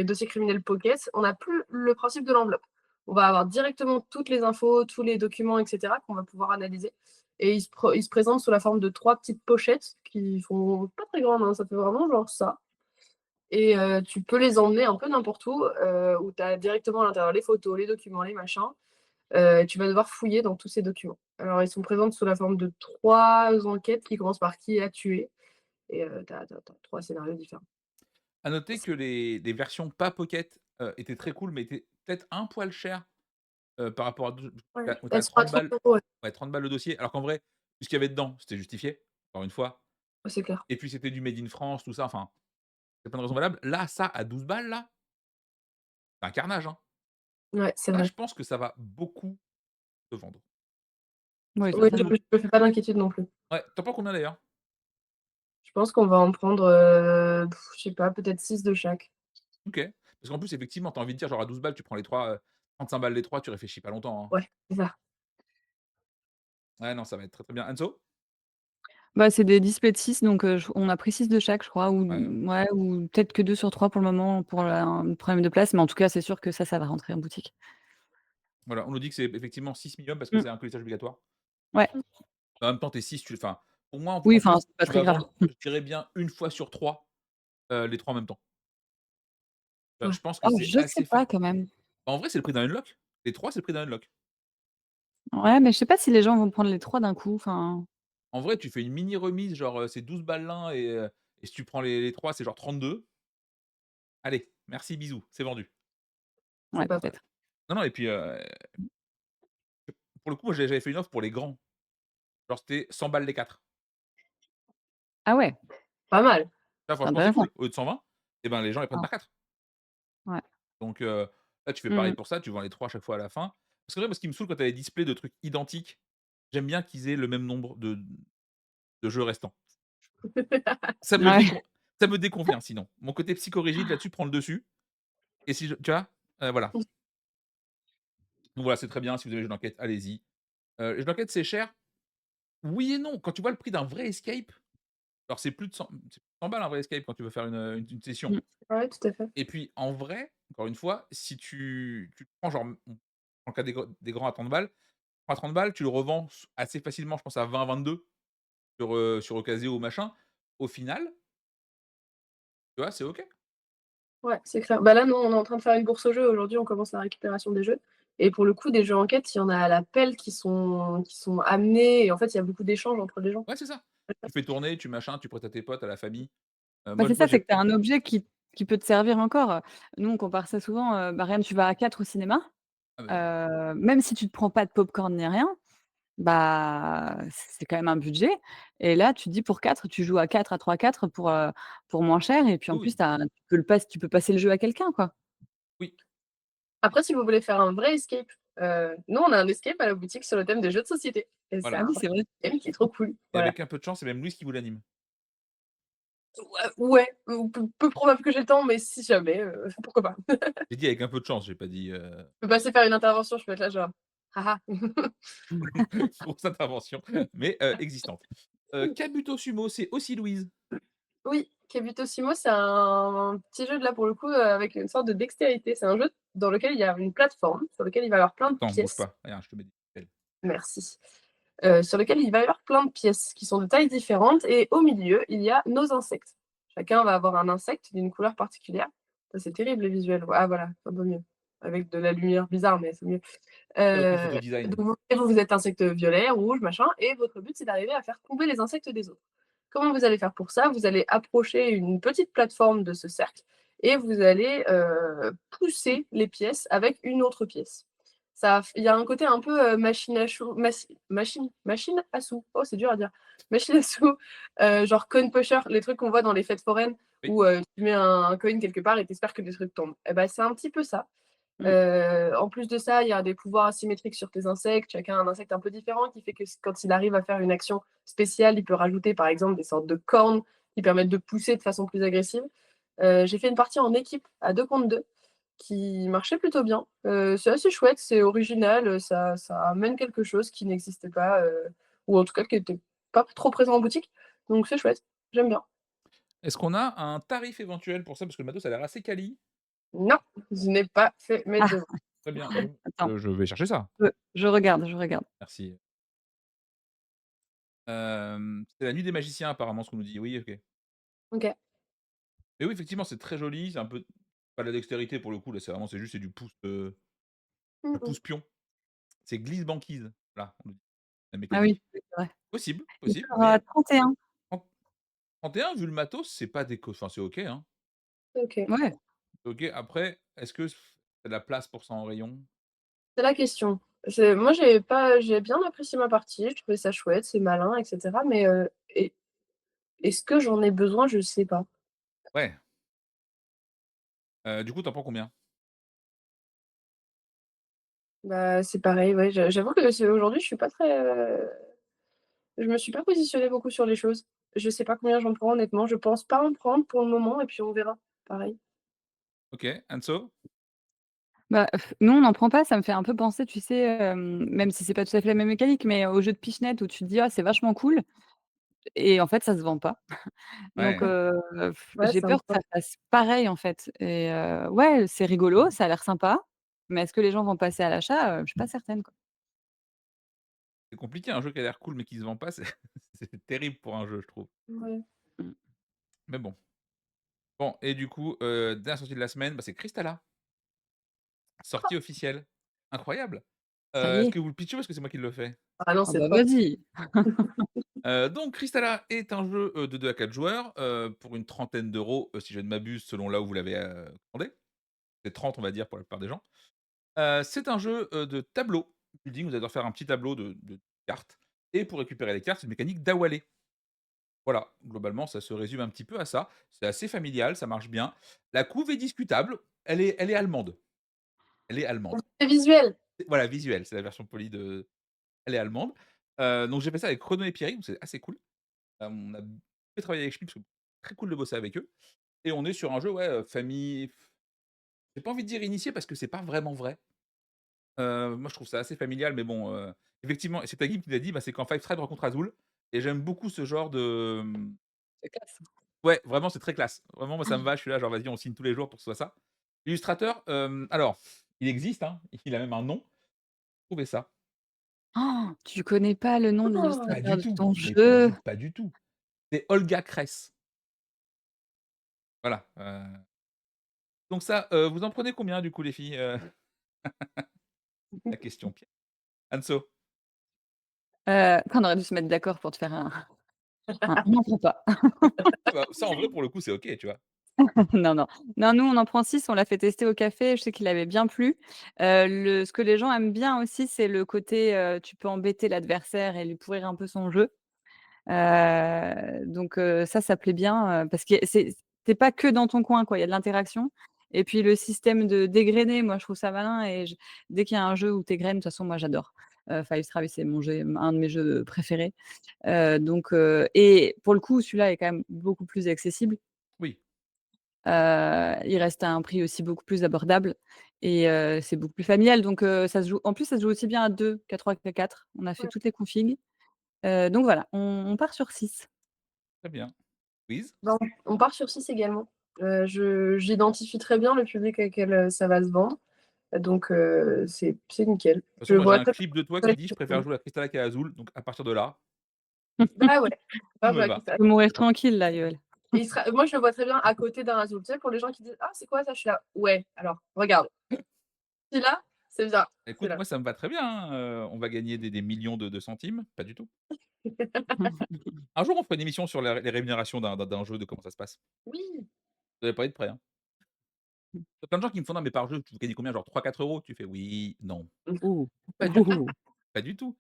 dossiers criminels Pocket, on n'a plus le principe de l'enveloppe. On va avoir directement toutes les infos, tous les documents et cetera qu'on va pouvoir analyser et il se présente sous la forme de 3 petites pochettes qui font pas très grandes, hein, ça fait vraiment genre ça et tu peux les emmener un peu n'importe où tu as directement à l'intérieur les photos, les documents, les machins, tu vas devoir fouiller dans tous ces documents. Alors ils sont présents sous la forme de 3 enquêtes qui commencent par «Qui a tué?» et tu as 3 scénarios différents. À noter que les versions pas Pocket, étaient très cool, mais étaient peut-être un poil chères, par rapport à d'autres Ouais, où tu elles as sont à 30 30 balles, €, ouais. ouais, 30 balles le dossier, alors qu'en vrai, tout ce qu'il y avait dedans, c'était justifié, encore une fois, Ouais, c'est clair. et puis c'était du made in France, tout ça, enfin, il y a plein de raisons valables. Là, ça, à 12 balles, là, c'est un carnage, hein. Ouais, c'est Ça, vrai. je pense que ça va beaucoup se vendre. Oui, Oui, certainement. je me fais pas d'inquiétude non plus. Ouais, tu en prends combien d'ailleurs? Je pense qu'on va en prendre, je sais pas, peut-être 6 de chaque. OK. Parce qu'en plus, effectivement, tu as envie de dire, genre, à 12 balles, tu prends les 3, 35 balles les 3, tu réfléchis pas longtemps, hein. Ouais, c'est ça. Ouais, non, ça va être très, très bien. Enzo? Bah, c'est des displays de 6 donc je on a pris 6 de chaque je crois ou Ouais, ouais ou peut-être que 2 sur 3 pour le moment pour un problème de place, mais en tout cas, c'est sûr que ça va rentrer en boutique. voilà, on nous dit que c'est effectivement 6 minimum parce que Mmh. c'est un colissage obligatoire. Ouais. En même temps, tu es 6, tu enfin, pour moi, Oui, en enfin, plus, c'est pas tu très vas grave. vendre, je dirais bien une fois sur 3, les 3 en même temps. Ouais. Je pense que Oh, c'est je sais assez pas fa quand même. en vrai, c'est le prix d'un unlock. Les 3, c'est le prix d'un unlock. Ouais, mais je sais pas si les gens vont prendre les 3 d'un coup, enfin, En vrai, tu fais une mini remise, genre, c'est 12 balles l'un et si tu prends les 3, c'est genre 32. Allez, merci, bisous, c'est vendu. C'est ouais, pas mal. peut-être. Non, non et puis, pour le coup, moi, j'avais fait une offre pour les grands. Genre, c'était 100 balles les 4. Ah ouais, Pas mal. Ça, c'est franchement, c'est intéressant. cool. Au lieu de 120, et ben, les gens, ils prennent Ah, pas 4. ouais. Donc, là, tu fais Mmh pareil mh. pour ça, tu vends les 3 à chaque fois à la fin. Parce que, ouais, moi, ce qui me saoule quand tu as les displays de trucs identiques, j'aime bien qu'ils aient le même nombre de jeux restants. Ça me Ouais. décon ça me déconvient sinon. Mon côté psychorigide là-dessus prend le dessus et si je tu vois? Voilà. Donc voilà, c'est très bien, si vous avez les jeux d'enquête, allez-y. Les jeux d'enquête, c'est cher? Oui et non. Quand tu vois le prix d'un vrai escape, alors c'est plus de 100 balles un vrai escape quand tu veux faire une session. Mmh. Ouais, tout à fait. Et puis en vrai, encore une fois, si tu prends genre, en cas des grands à 30 balles, à 30 balles, tu le revends assez facilement, je pense à 20-22 sur Ocasio ou machin. Au final, tu vois, c'est OK. Ouais, c'est clair. Bah, là, nous, on est en train de faire une bourse aux jeux. Aujourd'hui, on commence la récupération des jeux et pour le coup, des jeux enquête, il y en a à la pelle qui sont amenés et en fait, il y a beaucoup d'échanges entre les gens. Ouais, c'est ça. Tu fais tourner, tu machin, tu prêtes à tes potes, à la famille. Bah, Moi c'est moi ça, c'est j'ai que tu as un objet qui peut te servir encore. Nous, on compare ça souvent, bah, regarde, tu vas à 4 au cinéma, ah beh, même si tu te prends pas de popcorn ni rien, bah, c'est quand même un budget et là, tu te dis pour 4, tu joues à 4 à 3-4 pour moins cher et puis en oui, plus oui, tu peux passer le jeu à quelqu'un, quoi. oui, Après, si vous voulez faire un vrai escape, nous, on a un escape à la boutique sur le thème des jeux de société et c'est voilà. Ah un oui, c'est vrai. thème qui est trop cool. Et Voilà. avec un peu de chance, c'est même Louise qui vous l'anime. Ouais, peu probable que j'ai le temps, mais si jamais, pourquoi pas. J'ai dit avec un peu de chance, j'ai pas dit, Je peux passer faire une intervention, je peux être là genre: «Ah ah». grosse intervention, mais existante. Kabuto Sumo, c'est aussi Louise. Oui, Kabuto Sumo, c'est un petit jeu de là pour le coup, avec une sorte de dextérité. C'est un jeu dans lequel il y a une plateforme, sur lequel il va y avoir plein de Attends, bouge pièces. pas. Regarde, je te mets des pixels. Merci. Sur lequel il va y avoir plein de pièces qui sont de tailles différentes et au milieu, il y a nos insectes. Chacun va avoir un insecte d'une couleur particulière. Ça, c'est terrible les visuels. Ah voilà, un peu mieux. Avec de la lumière bizarre, mais c'est mieux. C'est repris photo design. Donc vous êtes insecte violet, rouge, machin et votre but, c'est d'arriver à faire tomber les insectes des autres. Comment vous allez faire pour ça? Vous allez approcher une petite plateforme de ce cercle et vous allez, pousser les pièces avec une autre pièce. Ça il y a un côté un peu, machine à chou machine à sous. Oh, c'est dur à dire. Machine à sous, genre coin pusher, les trucs qu'on voit dans les fêtes foraines Oui, où, tu mets un coin quelque part et tu espères que des trucs tombent. Et bah, c'est un petit peu ça. Mmh. En plus de ça, il y a des pouvoirs asymétriques sur tes insectes. Chacun a un insecte un peu différent qui fait que quand il arrive à faire une action spéciale, il peut rajouter par exemple des sortes de cornes qui permettent de pousser de façon plus agressive. J'ai fait une partie en équipe à 2 contre 2 qui marchait plutôt bien. C'est assez chouette, c'est original, ça amène quelque chose qui n'existait pas, ou en tout cas qui était pas trop présent en boutique. Donc c'est chouette, j'aime bien. Est-ce qu'on a un tarif éventuel pour ça? Parce que le matos a l'air assez quali. Non, je n'ai pas fait mes Ah! devoirs. Très bien, Attends, je vais chercher ça. je regarde, je regarde. Merci. C'est la nuit des magiciens apparemment ce qu'on nous dit. Oui, OK. OK. Et oui, effectivement, c'est très joli, c'est un peu pas de la dextérité pour le coup, là, c'est juste c'est Mmh du mh. pouce pion. C'est glisse banquise, là, on nous dit, la Ah oui, mécanique. oui, c'est vrai. Possible, Il possible, sort à mais 31. 31 vu le matos, c'est pas enfin, c'est OK, hein. OK. Ouais. OK, après, est-ce que c'est de la place pour ça en rayon? C'est la question. Moi, j'ai bien apprécié ma partie, je trouvais ça chouette, c'est malin et cetera, mais est-ce que j'en ai besoin? Je sais pas. Ouais, du coup, tu en prends combien? Bah, c'est pareil, ouais, j'avoue que c'est aujourd'hui, je suis pas très, je me suis pas positionnée beaucoup sur les choses. Je sais pas combien j'en prends honnêtement, je pense pas en prendre pour le moment et puis on verra. Pareil. OK, Anso? Bah, nous, on n'en prend pas, ça me fait un peu penser, tu sais, même si c'est pas tout à fait la même mécanique, mais au jeu de pichenette où tu te dis: «Ah, c'est vachement cool» et en fait, ça se vend pas. Donc Ouais, Ouais, j'ai ça me peur que ça fasse pareil, en fait et ouais, c'est rigolo, ça a l'air sympa, mais est-ce que les gens vont passer à l'achat? Je suis pas certaine, quoi. c'est compliqué un jeu qui a l'air cool mais qui se vend pas, c'est c'est terrible pour un jeu, je trouve. ouais. Mmh. Mais bon. Bon et du coup, dernière sortie de la semaine, bah, c'est Crystala, sortie officielle. Incroyable! Ça y Est-ce est? que vous le pitchez ou est-ce que c'est moi qui le fais? Ah non, Ah c'est bah, fort. vas-y! Donc Crystala est un jeu, de 2 à 4 joueurs, pour une trentaine d'euros, si je ne m'abuse, selon là où vous l'avez, commandé. C'est 30 on va dire pour la plupart des gens. C'est un jeu, de tableau building, vous allez devoir faire un petit tableau de cartes et pour récupérer les cartes, c'est une mécanique d'Awalé. Voilà, globalement, ça se résume un petit peu à ça. C'est assez familial, ça marche bien. La couve est discutable, elle est allemande. Elle est allemande. C'est visuel. Voilà, visuel, c'est la version polie de elle est allemande. Donc j'ai fait ça avec Renaud et Pierry, donc c'est assez cool. On a fait travailler avec Schmid parce que très cool de bosser avec eux et on est sur un jeu, ouais, famille j'ai pas envie de dire initié parce que c'est pas vraiment vrai. Moi je trouve ça assez familial mais bon, effectivement et c'est Tagib qui l'a dit, bah, c'est quand Five Tribes rencontre Azul et j'aime beaucoup ce genre de, C'est classe. ouais, vraiment c'est très classe. Vraiment moi ça me va, je suis là genre: «Vas-y on signe tous les jours pour que ce soit ça». L'illustrateur, alors il existe, hein, il a même un nom. Trouvez ça. Tu connais pas le nom de Oh! Pas l'illustrateur du de tout, ton mais pas jeu? du pas du tout. C'est Olga Kress. Voilà, donc ça, vous en prenez combien du coup les filles? La question piège. Anso? On aurait dû se mettre d'accord pour te faire on n'en prend pas. Ah bah, ça en vrai pour le coup c'est OK, tu vois? Non, non. Non, nous, on en prend 6. On l'a fait tester au café, je sais qu'il avait bien plu. Ce que les gens aiment bien aussi, c'est le côté, tu peux embêter l'adversaire et lui pourrir un peu son jeu. Donc ça plaît bien, parce que c'est pas que dans ton coin, quoi. Il y a de l'interaction et puis le système de dégrainer, moi, je trouve ça malin et dès qu'il y a un jeu où tu égrènes, de toute façon, moi, j'adore. Five Stripe, c'est un de mes jeux préférés. Donc et pour le coup, celui-là est quand même beaucoup plus accessible. Oui, Il reste à un prix aussi beaucoup plus abordable et c'est beaucoup plus familial donc ça se joue en plus, ça se joue aussi bien à 2 qu'à 3 qu'à 4. On a fait Ouais. toutes les configs, donc voilà, on part sur 6. très bien. Quiz? Ben, on part sur 6 également. J'identifie très bien le public auquel, ça va se vendre, donc c'est nickel. De toute Je façon, moi j'ai vois un très clip de toi bien. qui dit: «Je préfère jouer à Crystala qu'à Azul», donc à partir de là, Bah ouais, tout bah me bah, va. Tu peux mourir tranquille là, Yoël. et moi je le vois très bien à côté d'un Azul. Tu sais, pour les gens qui disent: «Ah, c'est quoi ça?» Je suis là: «Ouais, alors regarde, celui-là, c'est bien, c'est Écoute, là». moi ça me va très bien, hein, on va gagner des millions de centimes, pas du tout. Un jour, on fera une émission sur la les rémunérations d'un jeu, de comment ça se passe. Oui, Vous allez pas être prêts, hein. Il y a plein de gens qui me font: «Non, mais par jeu, tu gagnes combien? Genre 3 4 euros?» Tu fais: «Oui, non, Ouh. pas du tout, Ouh. pas du tout.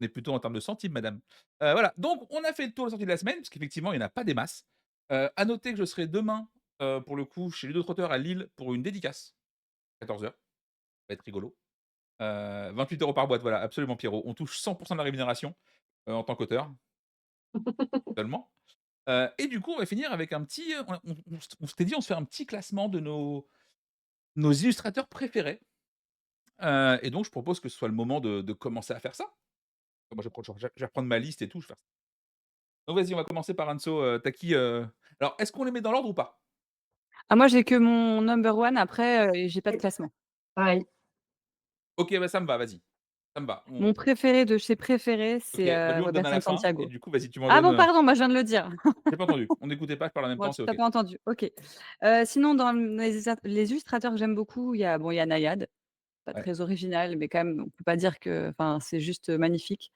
On est plutôt en termes de centimes, madame». Voilà, donc on a fait le tour de la sortie de la semaine, parce qu'effectivement, il y en a pas des masses. À noter que je serai demain, pour le coup, chez Ludo Trotteur à Lille pour une dédicace, 14h. va être rigolo. 28 € par boîte, voilà, absolument Pierrot. On touche 100 de la rémunération, en tant qu'auteur, seulement. Et du coup, on va finir avec un petit, on s'était dit, on se fait un petit classement de nos illustrateurs préférés. Et donc je propose que ce soit le moment de commencer à faire ça. Moi, je vais reprendre ma liste et tout, je vais faire ça. Donc vas-y, on va commencer par Anso, tu qui, alors est-ce qu'on les met dans l'ordre ou pas? Ah moi, j'ai que mon number one après, j'ai pas de classement. Pareil. OK, bah, ça me va, vas-y. Ça me va. Mon préféré de chez préférés, OK, c'est, bah, lui, on le donne à la Robertson fin et Santiago. du coup, vas-y, tu m'en Ah donnes, bon, pardon, moi je viens de le dire. j'ai pas entendu. On n'écoutait pas, je parle en même Bon, temps, tu c'est as OK. pas entendu, OK. Sinon dans les illustrateurs que j'aime beaucoup, il y a Nayad, pas Ouais. très original, mais quand même, on peut pas dire que enfin, c'est juste, magnifique,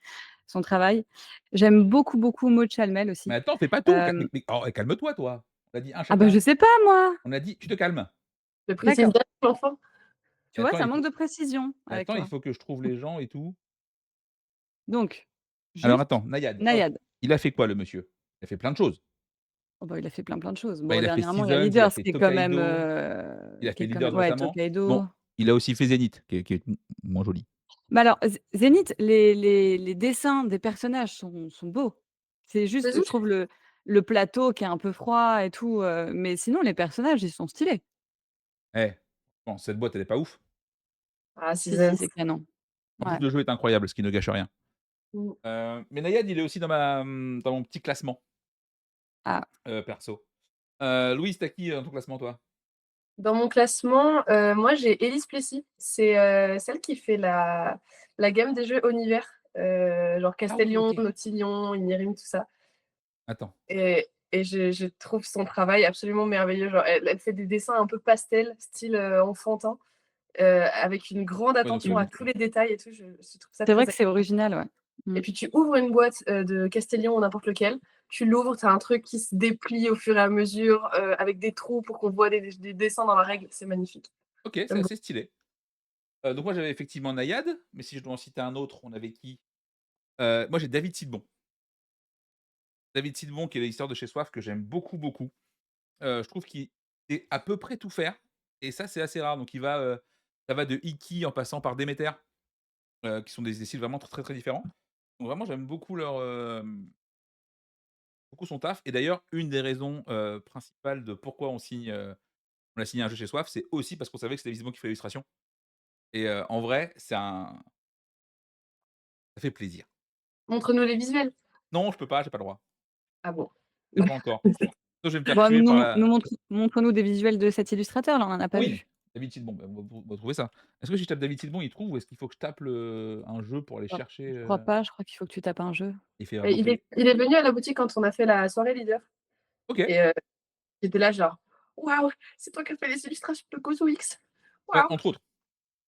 son travail. J'aime beaucoup, beaucoup Maud Chalmel Mais aussi. attends, fais pas tout, ca Hem, mais oh, calme-toi, toi. On a dit un ah bah, chacun. je sais pas moi! On a dit: «Tu te calmes». Je précise D'accord. bien, l'enfant. Tu Mais vois, attends, ça il manque faut de précision mais avec attends, il toi. faut que je trouve les gens et tout. Donc, Alors juste attends, Nayad, hop, Nayad. il a fait quoi le monsieur? Il a fait plein de choses. Oh bah, il a fait plein, plein de choses. Bah, Bon, il a fait dernièrement, il y a Seasons, il a Leaders fait Tokaido, il a qui fait est quand même Leaders ouais, récemment. Bon, Tokaido. il a aussi fait Zénith, qui est moins joli. Bah, alors Zénith, les dessins des personnages sont beaux. C'est juste, je trouve le plateau qui est un peu froid et tout, mais sinon les personnages, ils sont stylés. Eh, bon, cette boîte, elle est pas ouf. Ah, Si, si, Seasons. c'est canon. En plus, Ouais. le jeu est incroyable, ce qui ne gâche rien. Mmh. Mais Nayad, il est aussi dans mon petit classement, Ah, perso. Louise, tu qui dans ton classement, toi? Dans mon classement, moi j'ai Élise Plessis. C'est, celle qui fait la gamme des jeux Univers, genre Ah oui, Castellion, OK. Nautilion, Imirim, tout ça. Attends. Et je trouve son travail absolument merveilleux. Genre elle fait des dessins un peu pastel, style, enfantin, avec une grande Ouais, donc attention à donc tous les détails et tout. Je trouve ça c'est très vrai que c'est agréable. original, ouais. Mmh. Et puis tu ouvres une boîte, de Castellion ou n'importe lequel, tu l'ouvres, tu as un truc qui se déplie au fur et à mesure, avec des trous pour qu'on voit des dessins dans la règle. C'est magnifique. OK, c'est J'aime beaucoup. assez stylé. Donc moi, j'avais effectivement Nayad, mais si je dois en citer un autre, on avait qui? Moi, j'ai David Sidbon. David Sidbon, qui est l'éditeur de chez Soif, que j'aime beaucoup, beaucoup. Je trouve qu'il sait à peu près tout faire et ça, c'est assez rare. Donc ça va de Iki en passant par Déméter, qui sont des styles vraiment très, très différents. Donc vraiment, j'aime beaucoup beaucoup son taf et d'ailleurs, une des raisons, principales de pourquoi on a signé un jeu chez Soif, c'est aussi parce qu'on savait que c'était Sidbon qui fait l'illustration et en vrai, ça fait plaisir. Montre-nous les visuels. Non, je peux pas, j'ai pas le droit. Ah bon? Pas encore. Sinon, je vais me faire Bon, tuer par nous la montre-nous des visuels de cet illustrateur, là, on en a pas oui, vu. David Sidbon, bah, on va trouver ça. Est-ce que si je tape David Sidbon, il trouve ou est-ce qu'il faut que je tape un jeu pour aller Oh, chercher, je crois pas, je crois qu'il faut que tu tapes un jeu. il fait Et vraiment il est venu à la boutique quand on a fait la soirée leader OK, et j'étais là genre: «Waouh, c'est toi qui as fait les illustrations de Gozo X. ouais, Waouh!» entre autres.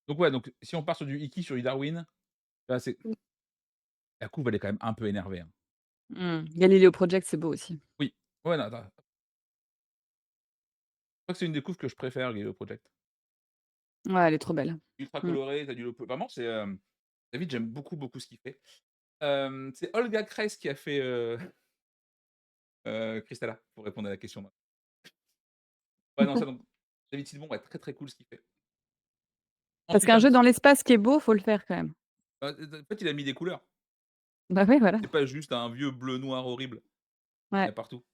Donc ouais, donc si on part sur du Iki, sur du Darwin, là, c'est Mmh. la couve, elle est quand même un peu énervée, hein. Mmh. Galileo Project, c'est beau aussi. Oui. Ouais, non, attends, je crois que c'est une des couves que je préfère, Lilo Project. Ouais, elle est trop belle. Ultra Mmh. coloré, tu du low vraiment, David, j'aime beaucoup, beaucoup ce qu'il fait. C'est Olga Kress qui a fait, Crystalla, pour répondre à la question. Ouais, non, ça donc David Sidbon, ouais, très, très cool ce qu'il fait. Parce Ensuite, qu'un un jeu petit dans l'espace qui est beau, faut le faire quand même. en fait, il a mis des couleurs. Bah, oui, voilà. C'est pas juste un vieux bleu noir horrible, il y Ouais. a partout.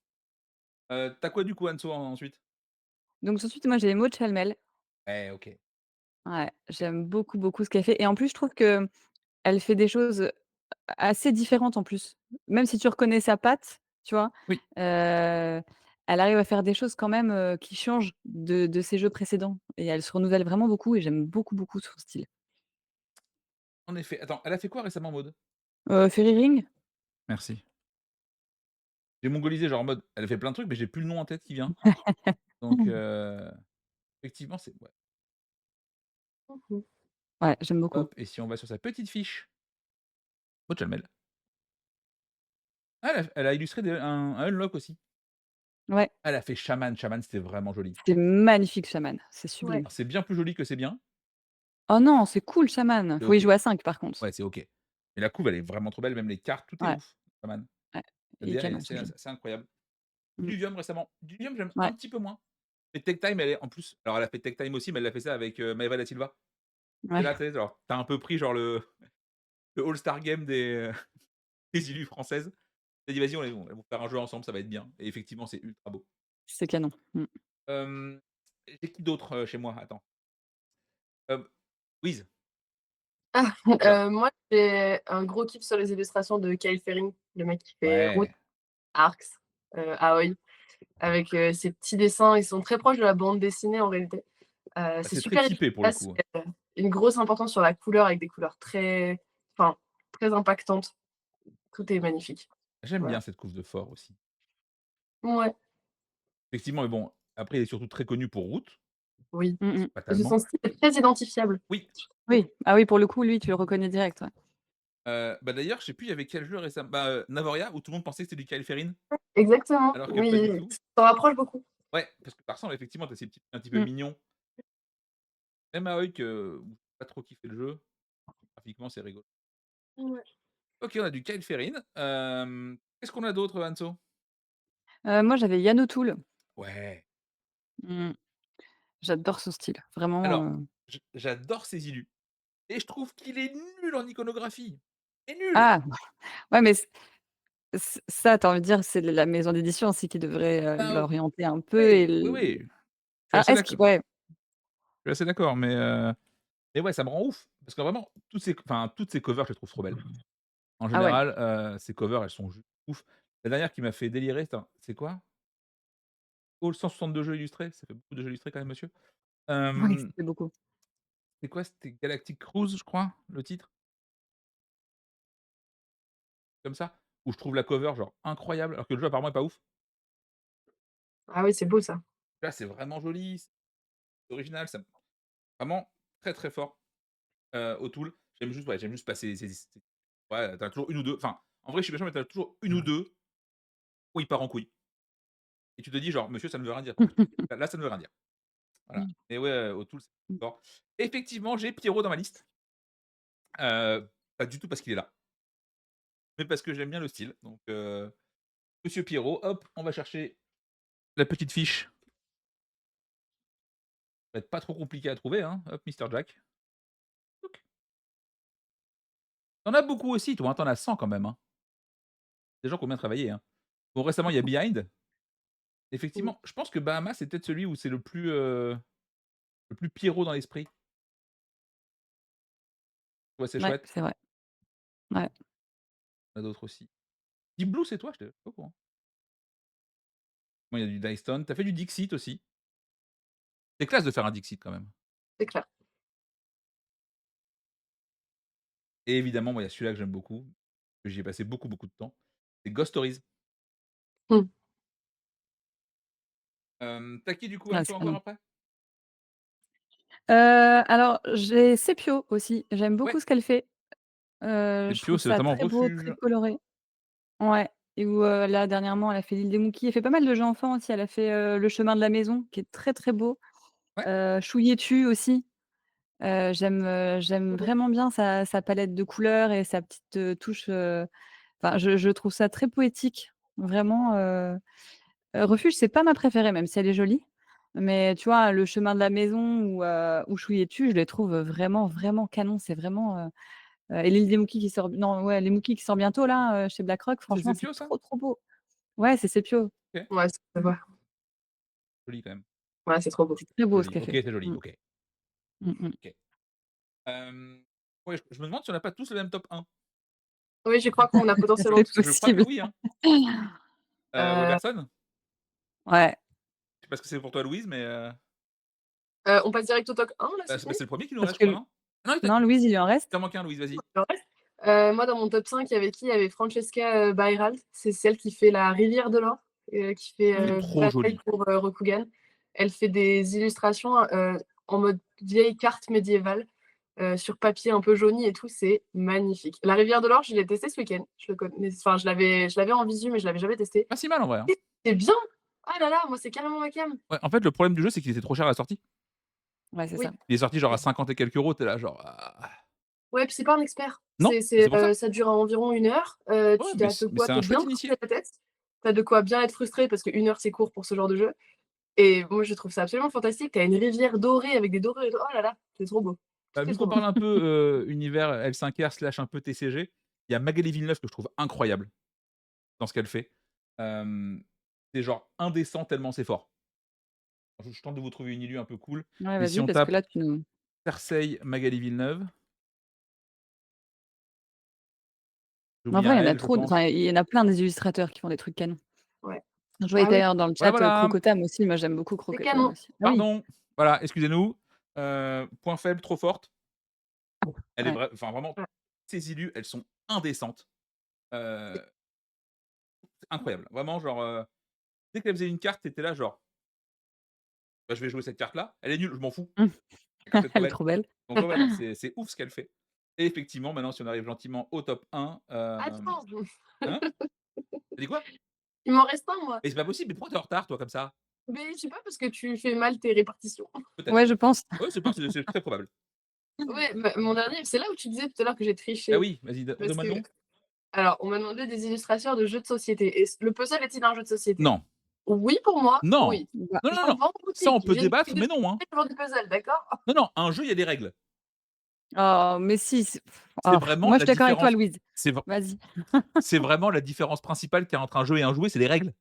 Tu quoi du coup, Anso, ensuite? Donc ensuite, moi, j'ai Maud Chalmel. Eh OK. Ouais, j'aime beaucoup, beaucoup ce qu'elle fait et en plus, je trouve qu'elle fait des choses assez différentes en plus. Même si tu reconnais sa patte, tu vois? Oui, Heu, Elle arrive à faire des choses quand même, qui changent de ses jeux précédents et elle se renouvelle vraiment beaucoup et j'aime beaucoup, beaucoup son style. en effet. Attends, elle a fait quoi récemment, Maud? Fairy Ring? Merci. J'ai mongolisé, genre en mode, elle a fait plein de trucs, mais j'ai plus le nom en tête qui vient. Donc effectivement, c'est ouais. Mmh. Ouais, j'aime beaucoup. Hop et si on va sur sa petite fiche, Maud Chalmel. Ah, elle a illustré un Unlock aussi. Ouais, Elle a fait Shaman. Shaman, c'était vraiment joli. c'est magnifique Shaman, c'est Ouais. sublime. Alors c'est bien plus joli que c'est bien. Oh non, c'est cool Shaman, C'est faut y OK. jouer à 5 par contre. Ouais, c'est OK. Mais la couve, elle est vraiment trop belle, même les cartes, tout est Ouais, ouf, Shaman. ouais, La il est DA canon ce jeu. c'est incroyable. Mmh. Illuvium récemment. Illuvium, j'aime Ouais. un petit peu moins. Et Tech Time, elle est en plus alors elle a fait Tech Time aussi, mais elle a fait ça avec, Maëva Da Silva. Et Ouais, là, tu sais, genre, tu un peu pris genre le All-Star Game des illus françaises. Tu dit: «Vas-y, on va faire un jeu ensemble, ça va être bien» et effectivement, c'est ultra beau. c'est canon. Mmh. Hem, j'ai qui d'autre, chez moi? Attends. Louise, Ah, alors moi, j'ai un gros kiff sur les illustrations de Kyle Ferring, le mec qui fait Route, ouais, Arcs, Aoi, avec, ses petits dessins. Ils sont très proches de la bande dessinée en réalité. bah, C'est c'est très super typé pour le efficace, coup, hein. une grosse importance sur la couleur avec des couleurs enfin, très impactantes. Tout est magnifique. J'aime Voilà. bien cette couve de fort aussi. Ouais, Effectivement, mais bon, après il est surtout très connu pour Route, oui. Mmh mh. Parce que son fatalement. style est très identifiable. Oui, Oui. Ah oui, pour le coup, lui, tu le reconnais direct, ouais. bah, d'ailleurs, je sais plus il y avait quel jeu récemment bah, Navoria où tout le monde pensait que c'était du Kyle Ferrin, Exactement, alors que pas du oui, tout. ça s'en rapproche beaucoup. Ouais, parce que ça ressemble effectivement, tu as ces petits un petit peu Mmh. mignons. Même Aoi que où j'ai pas trop kiffé le jeu, graphiquement c'est rigolo. Ouais. OK, on a du Kyle Ferrin, qu'est-ce qu'on a d'autre, Anso? Moi, j'avais Yann O'Toole. Ouais, Mmh. J'adore ce style, vraiment, alors j'adore ces illus et je trouve qu'il est nul en iconographie, et nul! ah! Ouais, mais ça, tu as envie de dire, c'est la maison d'édition aussi qui devrait, Ben, l'orienter un peu et oui, oui, l oui, je suis ah, assez est-ce que d'accord. ouais, Je suis assez d'accord, mais ouais, ça me rend ouf parce que vraiment toutes ces covers, je les trouve trop belles. En ah ouais, général, ces covers, elles sont juste ouf. La dernière qui m'a fait délirer, c'est quoi? Oh, 162 jeux illustrés, ça fait beaucoup de jeux illustrés quand même, monsieur. oui, ça Hem, fait beaucoup. c'est quoi? C'était Galactic Cruise, je crois, le titre? Comme ça? Où je trouve la cover genre incroyable, alors que le jeu apparemment est pas ouf. Ah oui, c'est beau ça. Là, c'est vraiment joli, c'est original, ça vraiment très, très fort, O'Toole. J'aime juste passer ouais, tu toujours une ou 2 enfin, en vrai, je suis méchant, mais tu toujours une ou 2 où il part en couille et tu te dis genre: «Monsieur, ça ne veut rien dire, quoi». Là, ça ne veut rien dire. Voilà. Mais ouais, O'Toole, c'est Mmh. fort. Effectivement, j'ai Pierrot dans ma liste, pas du tout parce qu'il est là, mais parce que j'aime bien le style. Donc monsieur Pierrot, hop, on va chercher la petite fiche. Ça va être pas trop compliqué à trouver, hein. Hop, Mister Jack. Touc. Tu as beaucoup aussi toi, hein, tu as 100 quand même, hein. Des gens qui ont bien travaillé, hein. Bon, récemment, il y a Behind. Mmh. Effectivement, je pense que Bahamas, c'est peut-être celui où c'est le plus Pierrot dans l'esprit. Ouais, c'est Ouais, chouette. c'est vrai. Ouais. Il y en a d'autres aussi. Deep Blue, c'est toi? J'étais pas au courant. Moi, il y a du Diced. Tu as fait du Dixit aussi. C'est classe de faire un Dixit quand même. C'est clair. Et évidemment, moi, il y a celui-là que j'aime beaucoup, que j'y ai passé beaucoup, beaucoup de temps. C'est Ghost Stories. Mmh. Tu qui du coup, Ah, Anso, c'est encore canon. après? Alors j'ai Sepio aussi, j'aime Ouais, beaucoup ce qu'elle fait. et Je Pio, trouve c'est ça notamment très beau, très Refuge. coloré. Ouais et où, là dernièrement, elle a fait l'île des Moukis. Elle fait pas mal de jeux enfants aussi. Elle a fait, Le chemin de la maison qui est très, très beau. Ouais, Chouilletu aussi. J'aime Trop beau. vraiment bien sa palette de couleurs et sa petite, touche, enfin je trouve ça très poétique, vraiment, Refuge, c'est pas ma préférée, même si elle est jolie. Mais tu vois, Le chemin de la maison ou Chouilletu, je les trouve, vraiment, vraiment canon. C'est vraiment, et l'île des Moukis qui sort non, ouais, les Moukis qui sort bientôt là, chez BlackRock, franchement, c'est c'est Pio ça? trop, trop beau. Ouais, c'est Sepio. OK, Ouais, c'est ouais, joli quand même. ouais, c'est trop beau. C'est très beau ce Joli, qu'elle OK, fait. c'est joli, Mmh. OK, Mmh mh. OK. Ouais, je me demande si on n'a pas tous le même top 1. Oui, je crois qu'on a potentiellement C'est tous Je crois que possible. oui, hein. heu Weberson? Ouais. Je sais pas ce que c'est pour toi, Louise, mais on passe direct au top 1 là, bah, c'est fini? c'est le premier qui nous Parce reste, je crois, que non? Non, non, Louise, il lui en il t'en reste. manque un, Louise, vas-y. Le reste? Moi dans mon top 5, il y avait qui? Il y avait Francesca, Bayralt, c'est celle qui fait La Rivière de l'or, qui fait, C'est Mmh. trop Bataille joli. pour, Rokugan. Elle fait des illustrations, en mode vieille carte médiévale, sur papier un peu jauni et tout, c'est magnifique. La Rivière de l'or, je l'ai testé ce week-end. Je le connais enfin je l'avais en visu, mais je l'avais jamais testé. Pas si mal en vrai, hein. C'est bien! Ah là là, moi c'est carrément ma came. Ouais, en fait, le problème du jeu, c'est qu'il était trop cher à la sortie. Ouais, c'est Oui. ça. Il est sorti genre à 50 et quelques euros, tu es là genre: «Ah». Ouais, puis c'est pas un expert. Non, c'est pour ça. Ça dure environ 1 heure, Ouais, tu as de mais quoi c'est te un chouette bien prendre initié. la tête. Tu as de quoi bien être frustré parce que 1 heure c'est court pour ce genre de jeu et moi je trouve ça absolument fantastique. Tu as une rivière dorée avec des dorures et tout. Oh là là, c'est trop beau. Bah, C'est vu trop qu'on bon. parle un peu, univers L5R slash un peu TCG, il y a Magali Villeneuve que je trouve incroyable dans ce qu'elle fait. Hem, c'est genre indécent tellement c'est fort. Je tente de vous trouver une illu un peu cool, Ouais, mais si vas-y, on parce que tape là, tu nous Cersei Magali Villeneuve, en j'oublie vrai, un il y en a L, je trop, enfin, pense. il y en a plein des illustrateurs qui font des trucs canons. Ouais. Je voyais Ah oui, d'ailleurs dans le Voilà, chat, voilà, Crocotam aussi, moi j'aime beaucoup c'est Crocotam canon. aussi. Ah oui, pardon. Voilà, excusez-nous. Point faible, trop forte. Elle est ouais. enfin vraiment, Ouais. ces illus, elles sont indécentes. Heu, c'est incroyable. Vraiment genre, dès qu'elle faisait une carte, tu étais là genre: «Bah, je vais jouer cette carte-là. Elle est nulle, je m'en fous. La carte est trop Elle est belle». trop belle. Donc ouais, ouais, non, c'est ouf ce qu'elle fait. Et effectivement, maintenant si on arrive gentiment au top 1, Attends, hein? Tu dit quoi? il m'en reste un moi. Mais c'est pas possible, mais pourquoi tu es en retard toi comme ça? Mais je sais pas parce que tu fais mal tes répartitions. Peut-être. Ouais, je pense. Ouais, c'est très probable. Ouais, mon dernier, c'est là où tu disais tout à l'heure que j'ai Ah triché. oui, vas-y, Parce donne-moi le que, nom. alors, on m'a demandé des illustrateurs de jeux de société. Et le puzzle est-il un jeu de société? Non, Oui, pour moi, non, oui. Bah, non, non, J'en non. vends en Ça, on boutique. peut J'ai une débattre, boutique de mais non, hein. je vends du puzzle, d'accord? Non, non, un jeu, il y a des règles. oh, mais si, C'est oh, vraiment moi je la suis d'accord avec toi, différence. Louise. C'est v Vas-y. c'est vraiment la différence principale qu'il y a entre un jeu et un jouet, c'est les règles.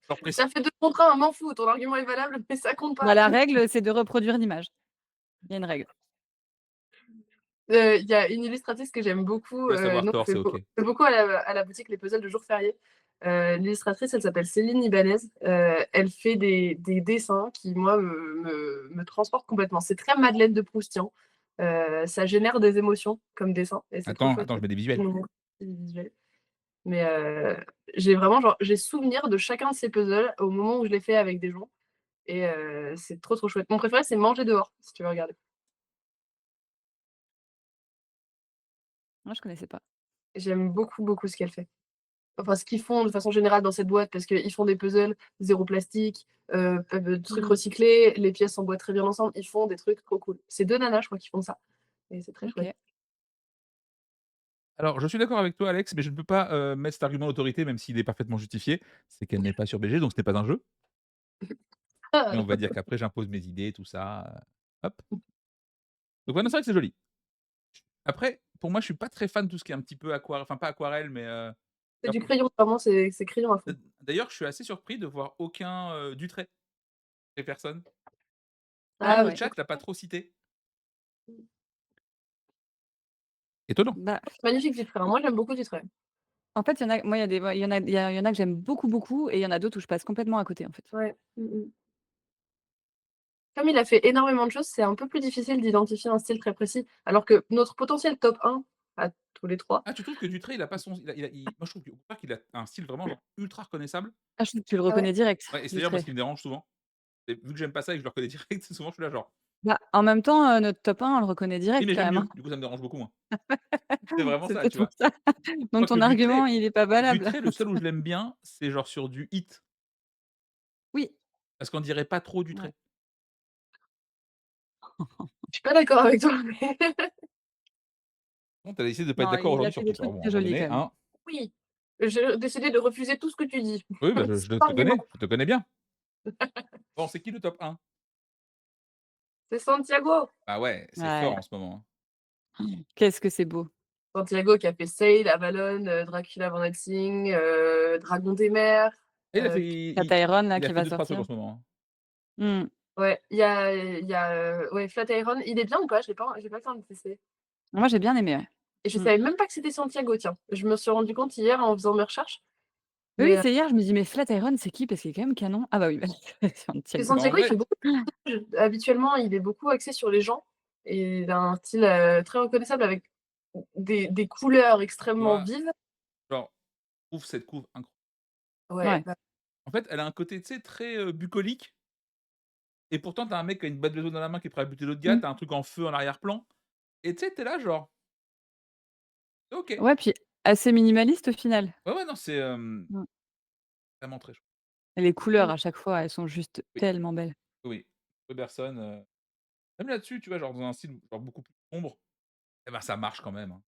Genre précis. Ça fait 2 contre 1, m'en fous. Ton argument est valable, mais ça compte Bah, pas. la règle, c'est de reproduire l'image. Il y a une règle. Il y a une illustratrice que j'aime Je beaucoup, te laisse avoir nous on tort, c'est OK. fait beaucoup à la boutique les puzzles de jours fériés. L'illustratrice, elle s'appelle Céline Ibanez. Elle fait des dessins qui, moi, me transportent complètement. C'est très Madeleine de Proustien. Ça génère des émotions comme dessin et c'est trop Attends, chouette. attends, je mets des visuels. C'est visuel. Mais j'ai vraiment, genre, j'ai souvenir de chacun de ces puzzles au moment où je les fais avec des gens et c'est trop, trop chouette. Mon préféré, c'est Manger dehors, si tu veux regarder. Moi, je connaissais pas. J'aime beaucoup, beaucoup ce qu'elle fait. Enfin, ce qu'ils font de façon générale dans cette boîte, parce qu'ils font des puzzles zéro plastique, trucs Mmh. recyclés, les pièces s'emboîtent très bien ensemble. Ils font des trucs trop cool. C'est 2 nanas, je crois, qui font ça et c'est très chouette. OK. Alors, je suis d'accord avec toi, Alex, mais je ne peux pas, mettre cet argument d'autorité, même s'il est parfaitement justifié. C'est qu'elle n'est pas sur BG, donc ce n'est pas un jeu. Et on va dire qu'après j'impose mes idées, tout ça, hop. Donc ouais, non, c'est vrai que c'est joli. Après, pour moi, je suis pas très fan de tout ce qui est un petit peu enfin pas aquarelle, mais, C'est du crayon, vraiment, c'est crayon à fond. d'ailleurs, je suis assez surpris de voir aucun, Dutrey chez personne. Même Ah le ouais. chat l'a pas trop cité. Étonnant. Bah, Magnifique du trait, hein. Moi, j'aime beaucoup du trait. en fait, il y en a moi, il y a des ouais, il y en a que j'aime beaucoup, beaucoup et il y en a d'autres où je passe complètement à côté, en fait. Ouais. Comme il a fait énormément de choses, c'est un peu plus difficile d'identifier un style très précis, alors que notre potentiel top 1 à tous les 3. Ah, tu trouves que Dutrey, il a pas son moi, je trouve qu'au contraire qu'il a un style vraiment genre ultra reconnaissable. Ah, je trouve que tu le Ah ouais? reconnais direct, Ouais, et c'est du d'ailleurs moi ce trait. qui me dérange souvent. Et vu que j'aime pas ça et que je le reconnais direct, souvent je suis là genre: Bah, en même temps, notre top 1, on le reconnaît «Oui, direct mais quand j'aime même, hein. mieux». Du coup, ça me dérange beaucoup moins. C'est vraiment C'est ça, peut-être tu pour vois? ça. Je Donc crois que ton argument, il est pas valable. Dutrey, le seul où je l'aime bien, c'est genre sur du Hit, Oui, parce qu'on dirait pas trop ouais. Dutrey. Je suis pas d'accord avec toi, mais Bon, tu as décidé de pas être Non, d'accord il a aujourd'hui fait sur des Twitch, trucs alors bon, à un très moment jolis quand donné, même. hein. oui, j'ai décidé de refuser tout ce que tu dis. Oui, bah, Sans argument. je te connais bien. Bon, c'est qui le top 1? C'est Santiago. Ah ouais, c'est fort Ouais. en ce moment, hein. Qu'est-ce que c'est beau. Santiago qui a fait Sail, Avalon, Dracula Van Helsing, Dragon des mers. Et Flatiron là il a qui fait va 2-3 trucs sortir. en ce moment, hein. Mmh. Ouais, il y a ouais, Flatiron. Il est bien ou pas? J'ai pas le temps de tester. Moi, j'ai bien aimé, ouais. Et je Mmh. savais même pas que c'était Santiago, tiens. Je me suis rendu compte hier en faisant mes recherches. Oui, oui, Mais c'est hier, je me dis: «Mais Flatiron, c'est qui?» parce qu'il est quand même canon. Ah bah oui, bah, que Santiago. Bah, en Santiago, il fait vrai, beaucoup de personnages. Habituellement, il est beaucoup axé sur les gens et il a un style, très reconnaissable avec des couleurs tu extrêmement vois, vives. genre, je trouve cette couve incroyable. Ouais, Ouais, bah, En fait, elle a un côté, tu sais, très, bucolique et pourtant tu as un mec qui a une batte de zone dans la main qui est prêt à buter l'autre gars, mmh. tu as un truc en feu en arrière-plan et tu sais, tu es là genre: «OK». Ouais, puis assez minimaliste au final. Ouais, ouais, non, c'est, Mmh. vraiment très chouette. Et les couleurs mmh, à chaque fois, elles sont juste Oui, tellement belles. oui, Robertson, même là-dessus, tu vois, genre dans un style genre beaucoup plus sombre, et ben, ça marche quand même, hein.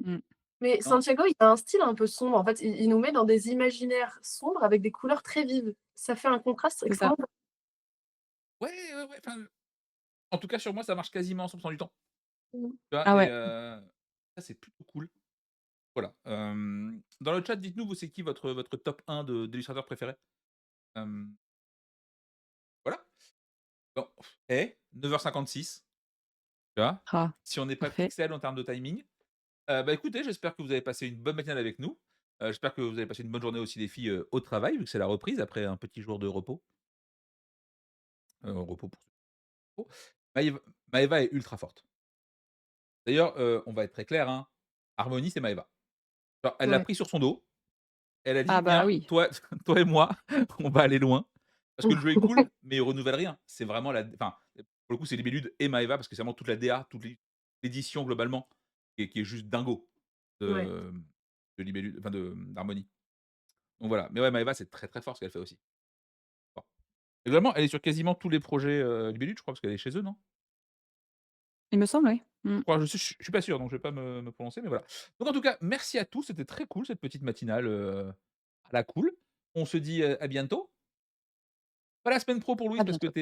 Mmh. mais Non, Santiago, il a un style un peu sombre. En fait, il nous met dans des imaginaires sombres avec des couleurs très vives. Ça fait un contraste C'est ça. extrêmement. ouais, ouais, ouais, enfin En tout cas, sur moi, ça marche quasiment 100 du temps, Mmh. tu vois? Ah Et ouais. ça, c'est plutôt cool. Voilà, dans le chat, dites-nous, vous, c'est qui votre top 1 d'illustrateurs préférés? Hem, voilà. Bon, 9h56, tu vois? Ah, Si on n'est pas parfait. pixel en termes de timing. Bah, écoutez, j'espère que vous avez passé une bonne matinale avec nous. J'espère que vous avez passé une bonne journée aussi les filles, au travail, vu que c'est la reprise après un petit jour de repos. Repos pour ceux repos. Maëva est ultra forte. D'ailleurs, on va être très clair, hein, Harmonie, c'est Maëva. Genre, elle l'a Ouais. pris sur son dos, elle a dit: Ah bah «Viens, oui. toi toi et moi, on va aller loin». Parce que le jeu est cool, mais il renouvelle rien. C'est vraiment enfin, pour le coup, c'est Libellude et Maëva parce que c'est vraiment toute la DA, toute l'édition globalement qui est juste dingo Ouais. de Libellude, enfin d'Harmonie. Donc voilà, mais ouais, Maëva, c'est très, très fort ce qu'elle fait aussi. Fort. Et globalement, elle est sur quasiment tous les projets, Libellude, je crois, parce qu'elle est chez eux, non? Il me semble, oui. Mmh. Je crois, je suis pas sûr, donc je vais pas me prononcer, mais voilà. Donc en tout cas, merci à tous, c'était très cool cette petite matinale, à la cool. On se dit, à bientôt. Pas la semaine pro pour Louise À parce que bientôt. tu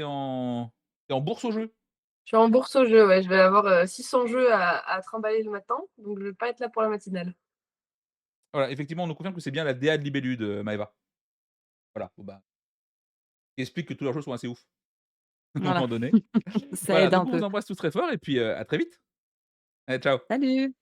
es en bourse au jeu. Je suis en bourse au jeu, ouais, je vais avoir, 600 jeux à trimballer le matin, donc je vais pas être là pour la matinale. Voilà, effectivement, on nous confirme que c'est bien la DA de Libellude, Maëva. Voilà, bon bah, qui explique que tous leurs jeux sont assez ouf, à un Voilà, moment donné. ça Voilà, aide donc un on vous peu. embrasse tous très fort et puis, à très vite. Allez, ciao. Salut!